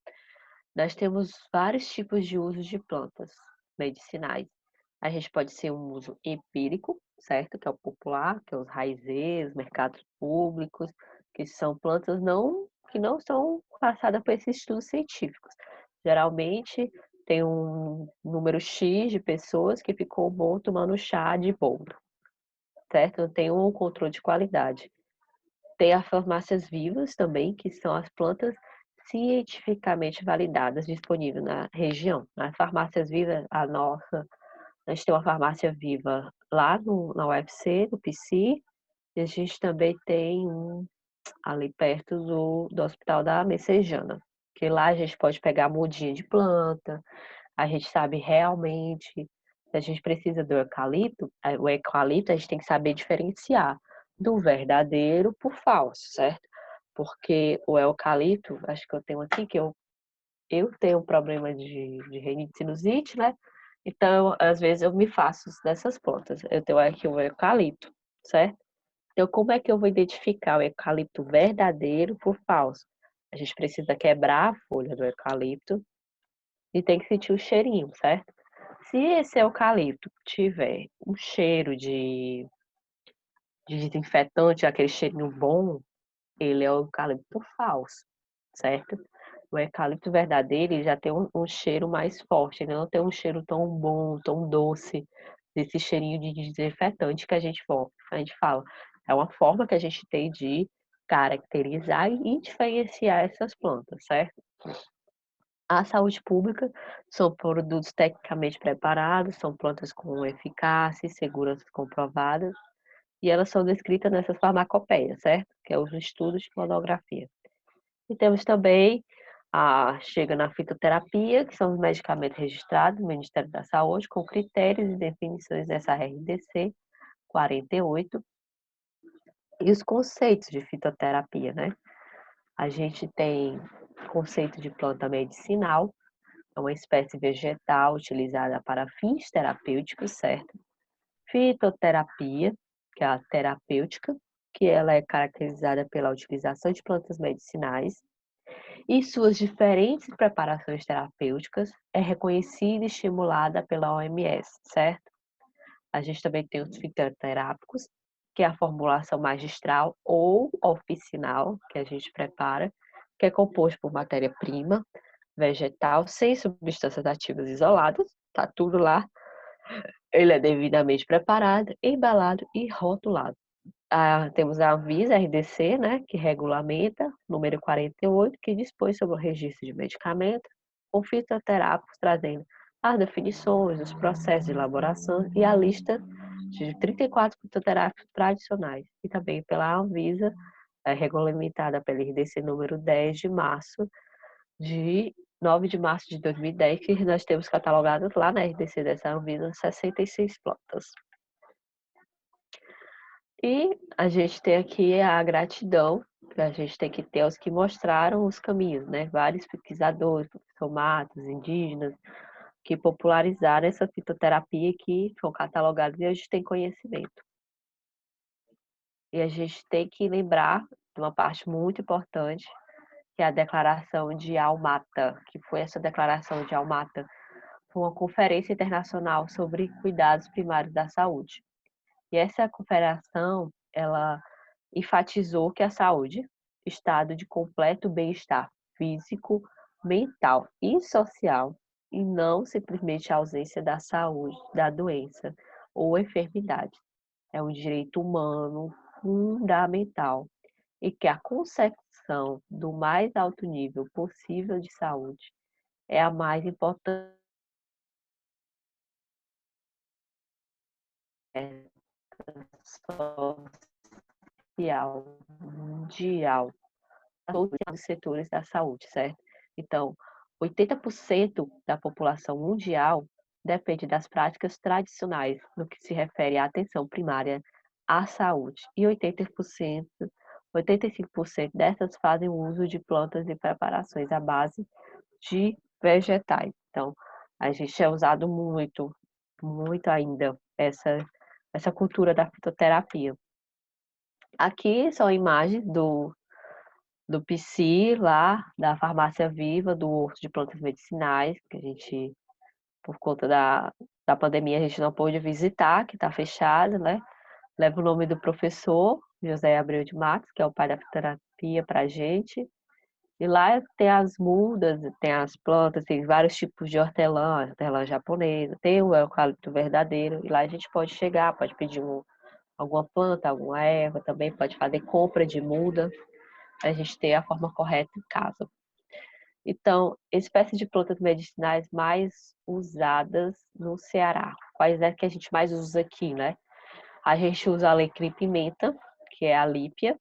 [SPEAKER 2] nós temos vários tipos de uso de plantas medicinais. A gente pode ser um uso empírico, certo? Que é o popular, que é os raizeiros, mercados públicos, que são plantas que não são passadas por esses estudos científicos. Geralmente tem um número X de pessoas que ficou bom tomando chá de boldo, certo? Não tem um controle de qualidade. Tem as farmácias vivas também, que são as plantas cientificamente validadas disponíveis na região. As farmácias vivas, a gente tem uma farmácia viva lá na UFC, no PC, e a gente também tem um ali perto do Hospital da Messejana, que lá a gente pode pegar mudinha de planta, a gente sabe realmente se a gente precisa do eucalipto, o eucalipto a gente tem que saber diferenciar do verdadeiro por falso, certo? Porque o eucalipto, acho que eu tenho aqui, eu tenho um problema de rinite e sinusite, né? Então, às vezes eu me faço dessas plantas. Eu tenho aqui o eucalipto, certo? Então, como é que eu vou identificar o eucalipto verdadeiro por falso? A gente precisa quebrar a folha do eucalipto e tem que sentir o cheirinho, certo? Se esse eucalipto tiver um cheiro de desinfetante, aquele cheirinho bom, ele é o eucalipto falso, certo? O eucalipto verdadeiro ele já tem um cheiro mais forte, ele não tem um cheiro tão bom, tão doce, desse cheirinho de desinfetante que a gente fala. É uma forma que a gente tem de caracterizar e diferenciar essas plantas, certo? A saúde pública são produtos tecnicamente preparados, são plantas com eficácia e segurança comprovadas, e elas são descritas nessas farmacopeias, certo? Que é os estudos de monografia. E temos também chega na fitoterapia, que são os medicamentos registrados no Ministério da Saúde, com critérios e definições dessa RDC 48, e os conceitos de fitoterapia, né? A gente tem conceito de planta medicinal, é uma espécie vegetal utilizada para fins terapêuticos, certo? Fitoterapia, que é a terapêutica, que ela é caracterizada pela utilização de plantas medicinais e suas diferentes preparações terapêuticas, é reconhecida e estimulada pela OMS, certo? A gente também tem os fitoterápicos, que é a formulação magistral ou oficinal que a gente prepara, que é composto por matéria-prima vegetal sem substâncias ativas isoladas, tá tudo lá. Ele é devidamente preparado, embalado e rotulado. Temos a Anvisa RDC, né, que regulamenta, número 48, que dispõe sobre o registro de medicamentos, com fitoterápicos, trazendo as definições, os processos de elaboração e a lista de 34 fitoterápicos tradicionais. E também pela Anvisa, regulamentada pela RDC número 10 de março de 9 de março de 2010, que nós temos catalogados lá na RDC dessa Anvisa 66 plantas. E a gente tem aqui a gratidão, que a gente tem que ter aos que mostraram os caminhos, né? Vários pesquisadores, professor Matos, indígenas, que popularizaram essa fitoterapia que são catalogados e hoje tem conhecimento. E a gente tem que lembrar de uma parte muito importante, que é a Declaração de Almata, que foi essa Declaração de Almata, foi uma conferência internacional sobre cuidados primários da saúde. E essa conferência, ela enfatizou que a saúde, estado de completo bem-estar físico, mental e social, e não simplesmente a ausência da saúde, da doença ou enfermidade. É um direito humano fundamental e que a consecução do mais alto nível possível de saúde é a mais importante social mundial a todos os setores da saúde, certo? Então, 80% da população mundial depende das práticas tradicionais no que se refere à atenção primária à saúde. E 80%, 85% dessas fazem uso de plantas e preparações à base de vegetais. Então, a gente é usado muito, muito ainda essa cultura da fitoterapia. Aqui são imagens do PSI lá, da Farmácia Viva, do Horto de Plantas Medicinais, que a gente, por conta da pandemia, a gente não pôde visitar, que está fechado, né? Leva o nome do professor José Abreu de Matos, que é o pai da fitoterapia para a gente. E lá tem as mudas, tem as plantas, tem vários tipos de hortelã, hortelã japonesa, tem o eucalipto verdadeiro, e lá a gente pode chegar, pode pedir alguma planta, alguma erva, também pode fazer compra de muda, a gente ter a forma correta em casa. Então, espécies de plantas medicinais mais usadas no Ceará. Quais é que a gente mais usa aqui, né? A gente usa alecrim-pimenta, que é a lípia.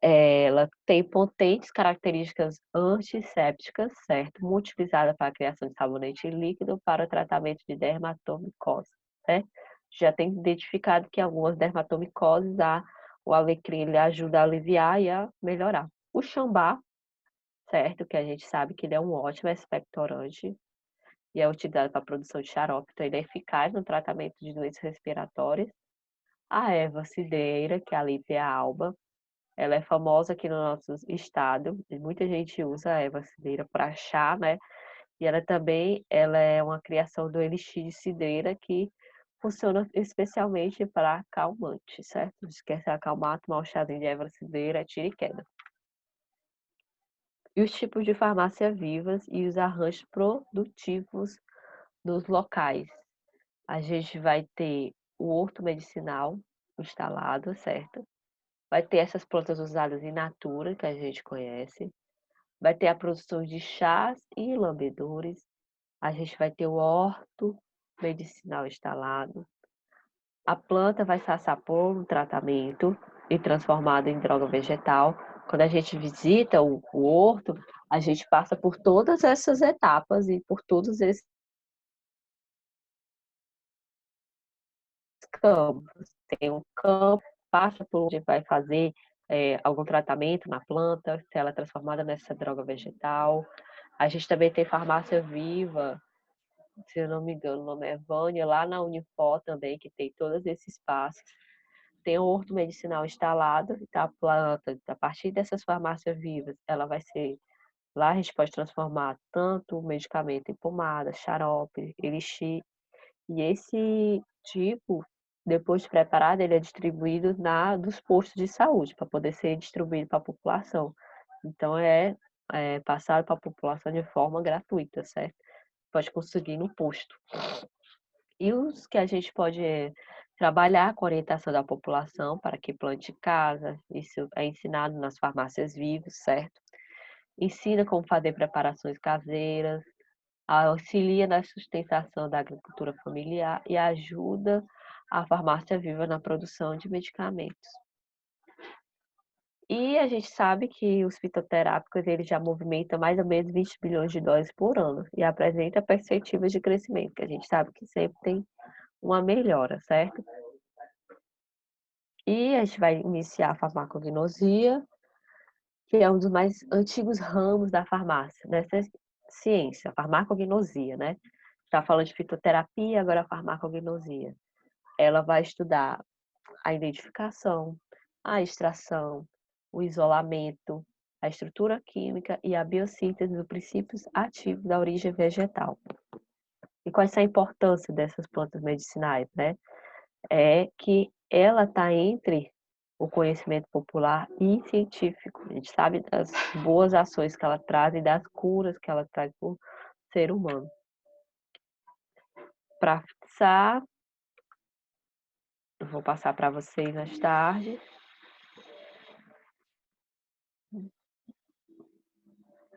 [SPEAKER 2] Ela tem potentes características antissépticas, certo? Muito utilizada para a criação de sabonete líquido para o tratamento de dermatomicose, né? Já tem identificado que algumas dermatomicoses, o alecrim ele ajuda a aliviar e a melhorar. O chambá, certo? Que a gente sabe que ele é um ótimo expectorante e é utilizado para a produção de xarope, então ele é eficaz no tratamento de doenças respiratórias. A erva cidreira, que é a Lípia alba, ela é famosa aqui no nosso estado, e muita gente usa a erva cidreira para chá, né? E ela é uma criação do elixir de cidreira que funciona especialmente para calmante, certo? Se quer se acalmar, tomar um chazinho de erva cidreira, tira e queda. E os tipos de farmácia vivas e os arranjos produtivos dos locais. A gente vai ter o horto medicinal instalado, certo? Vai ter essas plantas usadas in natura, que a gente conhece. Vai ter a produção de chás e lambedores. A gente vai ter o horto medicinal instalado. A planta vai passar por um tratamento e transformada em droga vegetal. Quando a gente visita o horto, a gente passa por todas essas etapas e por todos esses campos. Tem um campo, passa por onde vai fazer algum tratamento na planta, se ela é transformada nessa droga vegetal. A gente também tem farmácia viva, se eu não me engano, o nome é Vânia, lá na Unifor também, que tem todos esses passos. Tem o horto medicinal instalado, tá? A planta, a partir dessas farmácias vivas, ela vai ser. Lá a gente pode transformar tanto o medicamento em pomada, xarope, elixir. E esse tipo, depois de preparado, ele é distribuído dos postos de saúde, para poder ser distribuído para a população. Então, é passado para a população de forma gratuita, certo? Pode conseguir no posto. E os que a gente pode trabalhar com a orientação da população para que plante em casa, isso é ensinado nas farmácias vivas, certo? Ensina como fazer preparações caseiras, auxilia na sustentação da agricultura familiar e ajuda a farmácia viva na produção de medicamentos. E a gente sabe que os fitoterápicos eles já movimentam mais ou menos 20 bilhões de dólares por ano e apresenta perspectivas de crescimento, que a gente sabe que sempre tem uma melhora, certo? E a gente vai iniciar a farmacognosia, que é um dos mais antigos ramos da farmácia, dessa ciência, a farmacognosia, né? Está falando de fitoterapia, agora a farmacognosia. Ela vai estudar a identificação, a extração, o isolamento, a estrutura química e a biossíntese dos princípios ativos da origem vegetal. E qual é a importância dessas plantas medicinais, né? É que ela está entre o conhecimento popular e científico. A gente sabe das boas ações que ela traz e das curas que ela traz para o ser humano. Para fixar, eu vou passar para vocês mais tarde.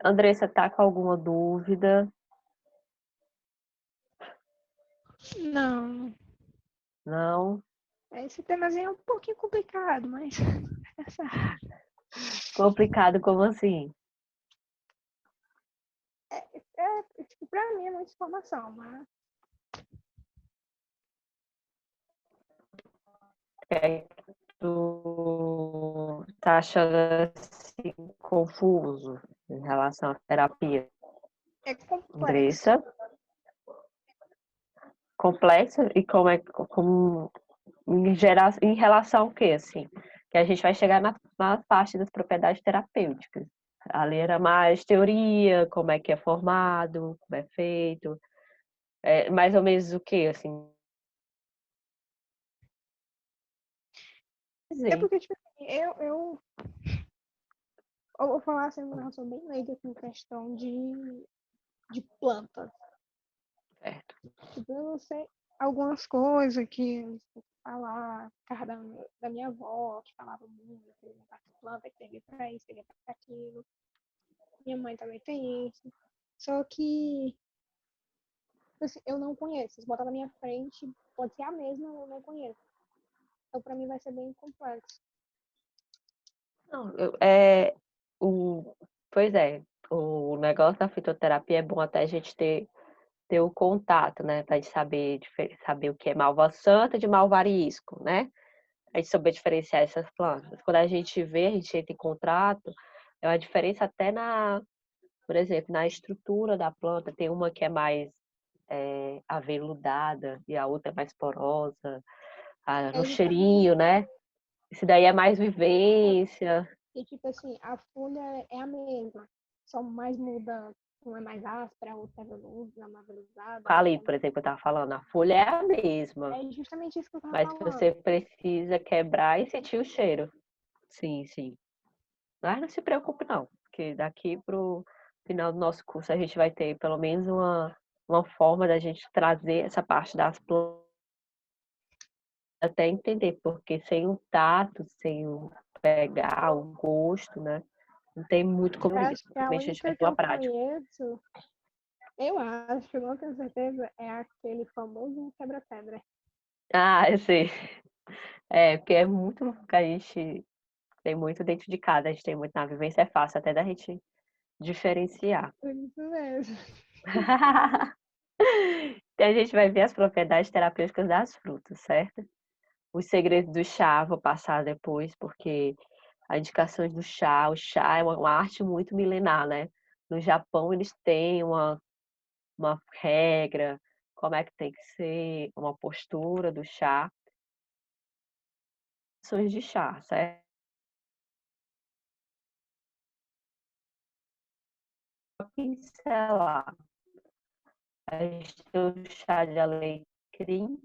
[SPEAKER 2] Andressa, tá com alguma dúvida?
[SPEAKER 3] Não.
[SPEAKER 2] Não?
[SPEAKER 3] Esse temazinho é um pouquinho complicado, mas
[SPEAKER 2] Complicado como assim?
[SPEAKER 3] tipo, pra mim é muita informação, mas
[SPEAKER 2] É que tu tá achando assim confuso em relação à terapia?
[SPEAKER 3] é complexo.
[SPEAKER 2] Andressa? Complexo e como em relação ao quê, assim? Que a gente vai chegar na parte das propriedades terapêuticas. Ali era mais teoria, como é que é formado, como é feito, mais ou menos o quê, assim?
[SPEAKER 3] É
[SPEAKER 2] Dizer.
[SPEAKER 3] porque, tipo assim, eu vou falar assim, uma relação bem leiga com questão de plantas.
[SPEAKER 2] Certo.
[SPEAKER 3] Tipo, eu não sei algumas coisas que falar, cara da minha avó, que falava muito, planta que servia pra isso, servia pra aquilo. Minha mãe também tem isso. Só que tipo assim, eu não conheço. Se botar na minha frente, pode ser a mesma, eu não conheço. Então, pra mim, vai ser bem complexo.
[SPEAKER 2] Não, pois é, o negócio da fitoterapia é bom até a gente ter o contato, né? Pra gente saber o que é malva santa de malvarisco, né? A gente saber diferenciar essas plantas. Quando a gente vê, a gente entra em contrato, é uma diferença até por exemplo, na estrutura da planta. Tem uma que é mais aveludada e a outra é mais porosa. No
[SPEAKER 3] É justamente
[SPEAKER 2] cheirinho, né? Esse daí é mais vivência.
[SPEAKER 3] que, tipo assim, a folha é a mesma. Só mais muda. Uma é mais áspera, a outra é veluda, mais veludada, a outra
[SPEAKER 2] Ali, por exemplo, eu estava falando, a folha é a mesma,
[SPEAKER 3] é justamente isso que eu tava
[SPEAKER 2] mas você
[SPEAKER 3] falando.
[SPEAKER 2] precisa quebrar e sentir o cheiro. Sim, sim. Mas não se preocupe, não, porque daqui para o final do nosso curso a gente vai ter pelo menos uma forma da gente trazer essa parte das plantas até entender, porque sem o tato, sem o pegar, o gosto, né? Não tem muito como
[SPEAKER 3] Eu acho que a
[SPEAKER 2] mexer
[SPEAKER 3] única que
[SPEAKER 2] pela
[SPEAKER 3] eu
[SPEAKER 2] prática.
[SPEAKER 3] conheço, eu acho, eu não tenho certeza, é aquele famoso quebra-pedra.
[SPEAKER 2] Ah, eu sei. Porque é muito que a gente tem muito dentro de casa, a gente tem muito na vivência, é fácil até da gente diferenciar.
[SPEAKER 3] Por isso mesmo.
[SPEAKER 2] Então, a gente vai ver as propriedades terapêuticas das frutas, certo? Os segredos do chá, vou passar depois, porque as indicações do chá, o chá é uma arte muito milenar, né? No Japão, eles têm uma regra, como é que tem que ser, uma postura do chá. Ações de chá, certo? Pincelar. A gente tem o chá de alecrim,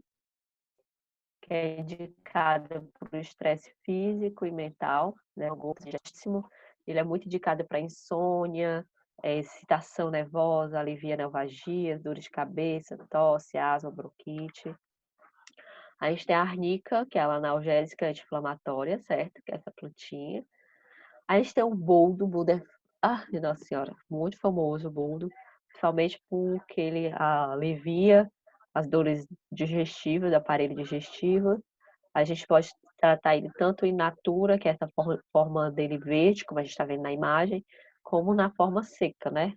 [SPEAKER 2] que é indicado para o estresse físico e mental, né? Um gosto digestíssimo. Ele é muito indicado para insônia, excitação nervosa, alivia neuralgias, dores de cabeça, tosse, asma, bronquite. A gente tem a arnica, que é a analgésica anti-inflamatória, certo? Que é essa plantinha. A gente tem o boldo, minha Nossa Senhora, muito famoso o boldo, principalmente porque ele alivia as dores digestivas, do aparelho digestivo. A gente pode tratar ele tanto in natura, que é essa forma dele verde, como a gente está vendo na imagem, como na forma seca, né?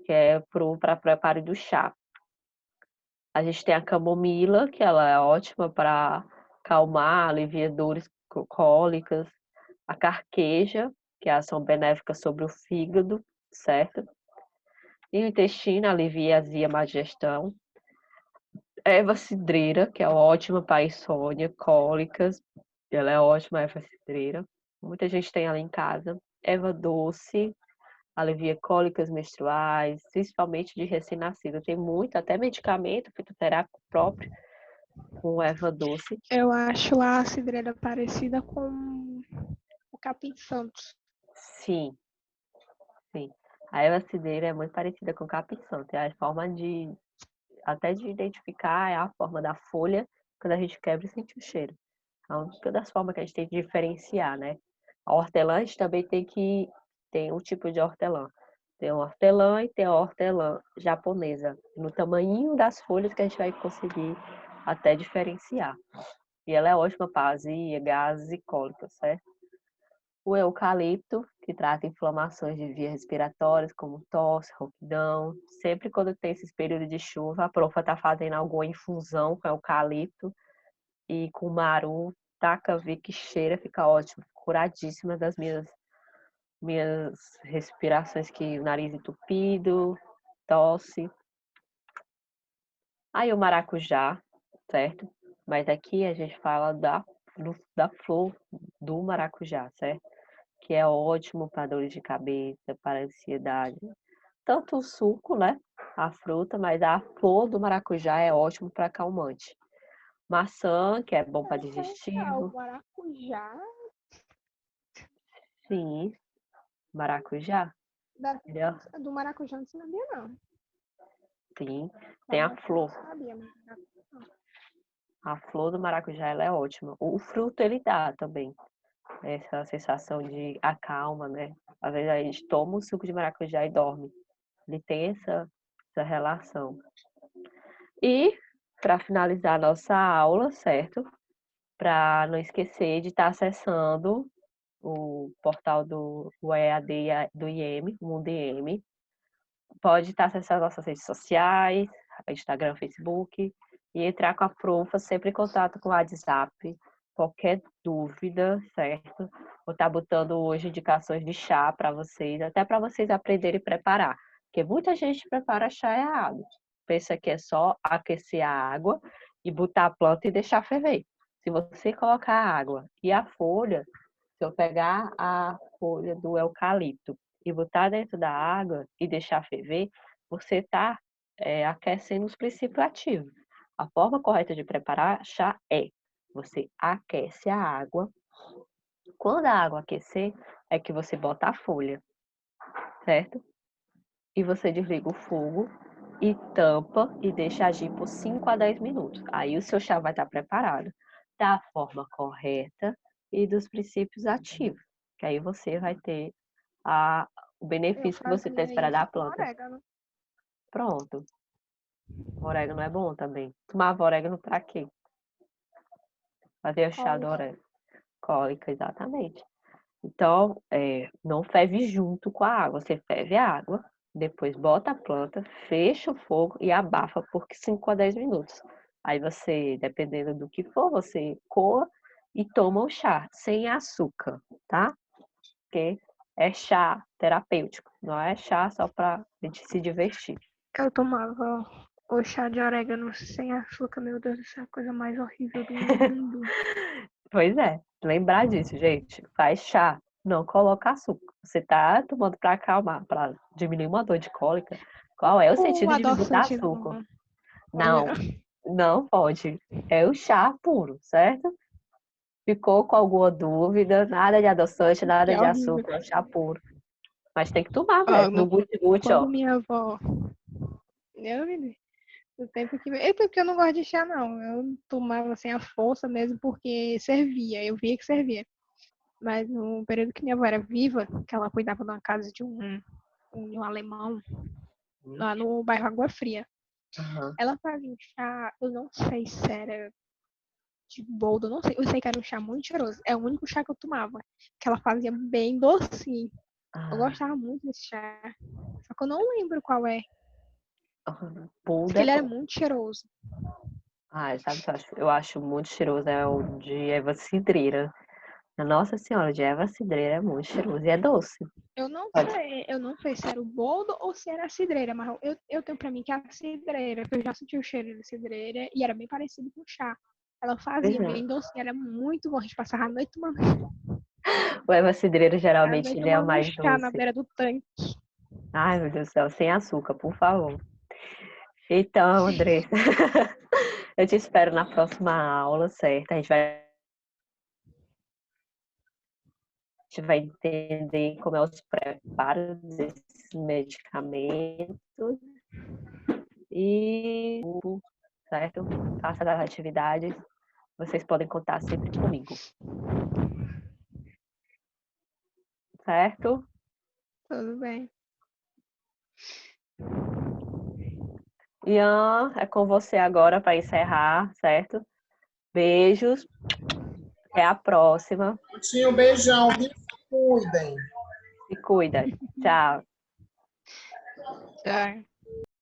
[SPEAKER 2] Que é para preparo do chá. A gente tem a camomila, que ela é ótima para acalmar, aliviar dores cólicas. A carqueja, que é a ação benéfica sobre o fígado, certo? E o intestino alivia a azia, má digestão. Erva cidreira, que é ótima para insônia, cólicas. Ela é ótima, a erva cidreira. Muita gente tem ela em casa. Erva doce, alivia cólicas menstruais, principalmente de recém-nascido. Tem muito, até medicamento fitoterápico próprio com erva doce.
[SPEAKER 3] Eu acho a cidreira parecida com o capim santo.
[SPEAKER 2] Sim, sim. A erva cidreira é muito parecida com o capim-santo. É a forma até de identificar é a forma da folha quando a gente quebra e sente o cheiro. É uma das formas que a gente tem de diferenciar, né? A hortelã, a gente também tem um tipo de hortelã. Tem a hortelã e tem a hortelã japonesa. No tamanhinho das folhas que a gente vai conseguir até diferenciar. E ela é ótima para azia, gases e cólicas, certo? O eucalipto, que trata inflamações de vias respiratórias, como tosse, rouquidão. Sempre quando tem esses períodos de chuva, a profa está fazendo alguma infusão com eucalipto e com maru, taca, vê que cheira, fica ótimo. Curadíssima das minhas respirações, que o nariz entupido, tosse. Aí o maracujá, certo? Mas aqui a gente fala da flor do maracujá, certo? Que é ótimo para dores de cabeça, para ansiedade. Tanto o suco, né? A fruta, mas a flor do maracujá é ótimo para calmante. Maçã, que é bom para
[SPEAKER 3] O
[SPEAKER 2] digestivo.
[SPEAKER 3] maracujá
[SPEAKER 2] Sim, maracujá.
[SPEAKER 3] da,
[SPEAKER 2] Ele é-
[SPEAKER 3] do maracujá não sabia, não.
[SPEAKER 2] Sim,
[SPEAKER 3] Da
[SPEAKER 2] tem a
[SPEAKER 3] maçã eu
[SPEAKER 2] flor.
[SPEAKER 3] sabia, mas maracujá não.
[SPEAKER 2] A flor do maracujá, ela é ótima. O fruto, ele dá também essa sensação de acalma, né? Às vezes a gente toma o suco de maracujá e dorme. Ele tem essa relação. E, para finalizar a nossa aula, certo? Para não esquecer de estar acessando o portal do EAD do IEM, o Mundo IEM. Pode estar acessando nossas redes sociais, Instagram, Facebook, e entrar com a profa, sempre em contato com o WhatsApp. Qualquer dúvida, certo? Vou estar botando hoje indicações de chá para vocês, até para vocês aprenderem a preparar. Porque muita gente prepara chá errado. Pensa que é só aquecer a água e botar a planta e deixar ferver. Se você colocar a água e a folha, se eu pegar a folha do eucalipto e botar dentro da água e deixar ferver, você está aquecendo os princípios ativos. A forma correta de preparar chá é: você aquece a água. Quando a água aquecer, é que você bota a folha, certo? E você desliga o fogo e tampa e deixa agir por 5 a 10 minutos. Aí o seu chá vai estar preparado da forma correta e dos princípios ativos. Que aí você vai ter o
[SPEAKER 3] Eu
[SPEAKER 2] benefício que você está
[SPEAKER 3] fazia
[SPEAKER 2] esperando da
[SPEAKER 3] isso com
[SPEAKER 2] planta.
[SPEAKER 3] orégano.
[SPEAKER 2] Pronto. O orégano é bom também. Tomava orégano para quê? Fazer o chá do
[SPEAKER 3] Cólica.
[SPEAKER 2] orégano. Cólica, exatamente. Então, não ferve junto com a água. Você ferve a água, depois bota a planta, fecha o fogo e abafa por 5 a 10 minutos. Aí você, dependendo do que for, você coa e toma o chá sem açúcar, tá? Porque é chá terapêutico, não é chá só para a gente se divertir.
[SPEAKER 3] Eu tomava o chá de orégano sem açúcar, meu Deus, isso é a coisa mais horrível do mundo.
[SPEAKER 2] Pois é, lembrar disso, gente. Faz chá, não coloca açúcar. Você tá tomando para acalmar, para diminuir uma dor de cólica. Qual é o
[SPEAKER 3] O
[SPEAKER 2] sentido de botar
[SPEAKER 3] adoçante
[SPEAKER 2] açúcar?
[SPEAKER 3] não pode,
[SPEAKER 2] Não,
[SPEAKER 3] não.
[SPEAKER 2] não pode. É o chá puro, certo? Ficou com alguma dúvida? Nada de adoçante,
[SPEAKER 3] Que
[SPEAKER 2] nada
[SPEAKER 3] é
[SPEAKER 2] de
[SPEAKER 3] horrível.
[SPEAKER 2] açúcar, chá puro. Mas tem que tomar,
[SPEAKER 3] Ó,
[SPEAKER 2] mulher. No guti-guti,
[SPEAKER 3] quando
[SPEAKER 2] ó.
[SPEAKER 3] minha avó. No tempo que. É porque eu não gosto de chá, não. Eu tomava assim a força mesmo porque servia. Eu via que servia. Mas no período que minha avó era viva, que ela cuidava de uma casa de um alemão, lá no bairro Água Fria.
[SPEAKER 2] Aham.
[SPEAKER 3] Ela fazia um chá, eu não sei se era de boldo, não sei. Eu sei que era um chá muito cheiroso. É o único chá que eu tomava. Que ela fazia bem docinho. Eu
[SPEAKER 2] Ah,
[SPEAKER 3] gostava muito desse chá. Só que eu não lembro qual é. Diz
[SPEAKER 2] boldo
[SPEAKER 3] que
[SPEAKER 2] é
[SPEAKER 3] ele era
[SPEAKER 2] bom.
[SPEAKER 3] muito cheiroso.
[SPEAKER 2] Ah, sabe o que eu acho muito cheiroso? É o de erva cidreira. Nossa senhora, o de erva cidreira é muito cheiroso e é doce. Pode.
[SPEAKER 3] Eu não sei se era o boldo ou se era a cidreira, mas eu tenho pra mim que é a cidreira, porque eu já senti o cheiro de cidreira e era bem parecido com o chá. Ela
[SPEAKER 2] Pois
[SPEAKER 3] fazia
[SPEAKER 2] é.
[SPEAKER 3] bem doce, era muito bom. A gente passava
[SPEAKER 2] O erva cidreira
[SPEAKER 3] a
[SPEAKER 2] geralmente
[SPEAKER 3] noite
[SPEAKER 2] ele é o
[SPEAKER 3] tomando
[SPEAKER 2] mais
[SPEAKER 3] chá na
[SPEAKER 2] doce.
[SPEAKER 3] beira do tanque.
[SPEAKER 2] Ai, meu Deus do céu, sem açúcar, por favor. Então, Andressa, eu te espero na próxima aula, certo? A gente vai entender como é os preparos desses medicamentos e, certo? Faça das atividades. Vocês podem contar sempre comigo, certo?
[SPEAKER 3] Tudo bem.
[SPEAKER 2] Ian, é com você agora para encerrar, certo? Beijos, até a próxima.
[SPEAKER 4] Tinha um beijão, viu? Se cuidem.
[SPEAKER 2] Se cuida. Tchau.
[SPEAKER 3] Tchau.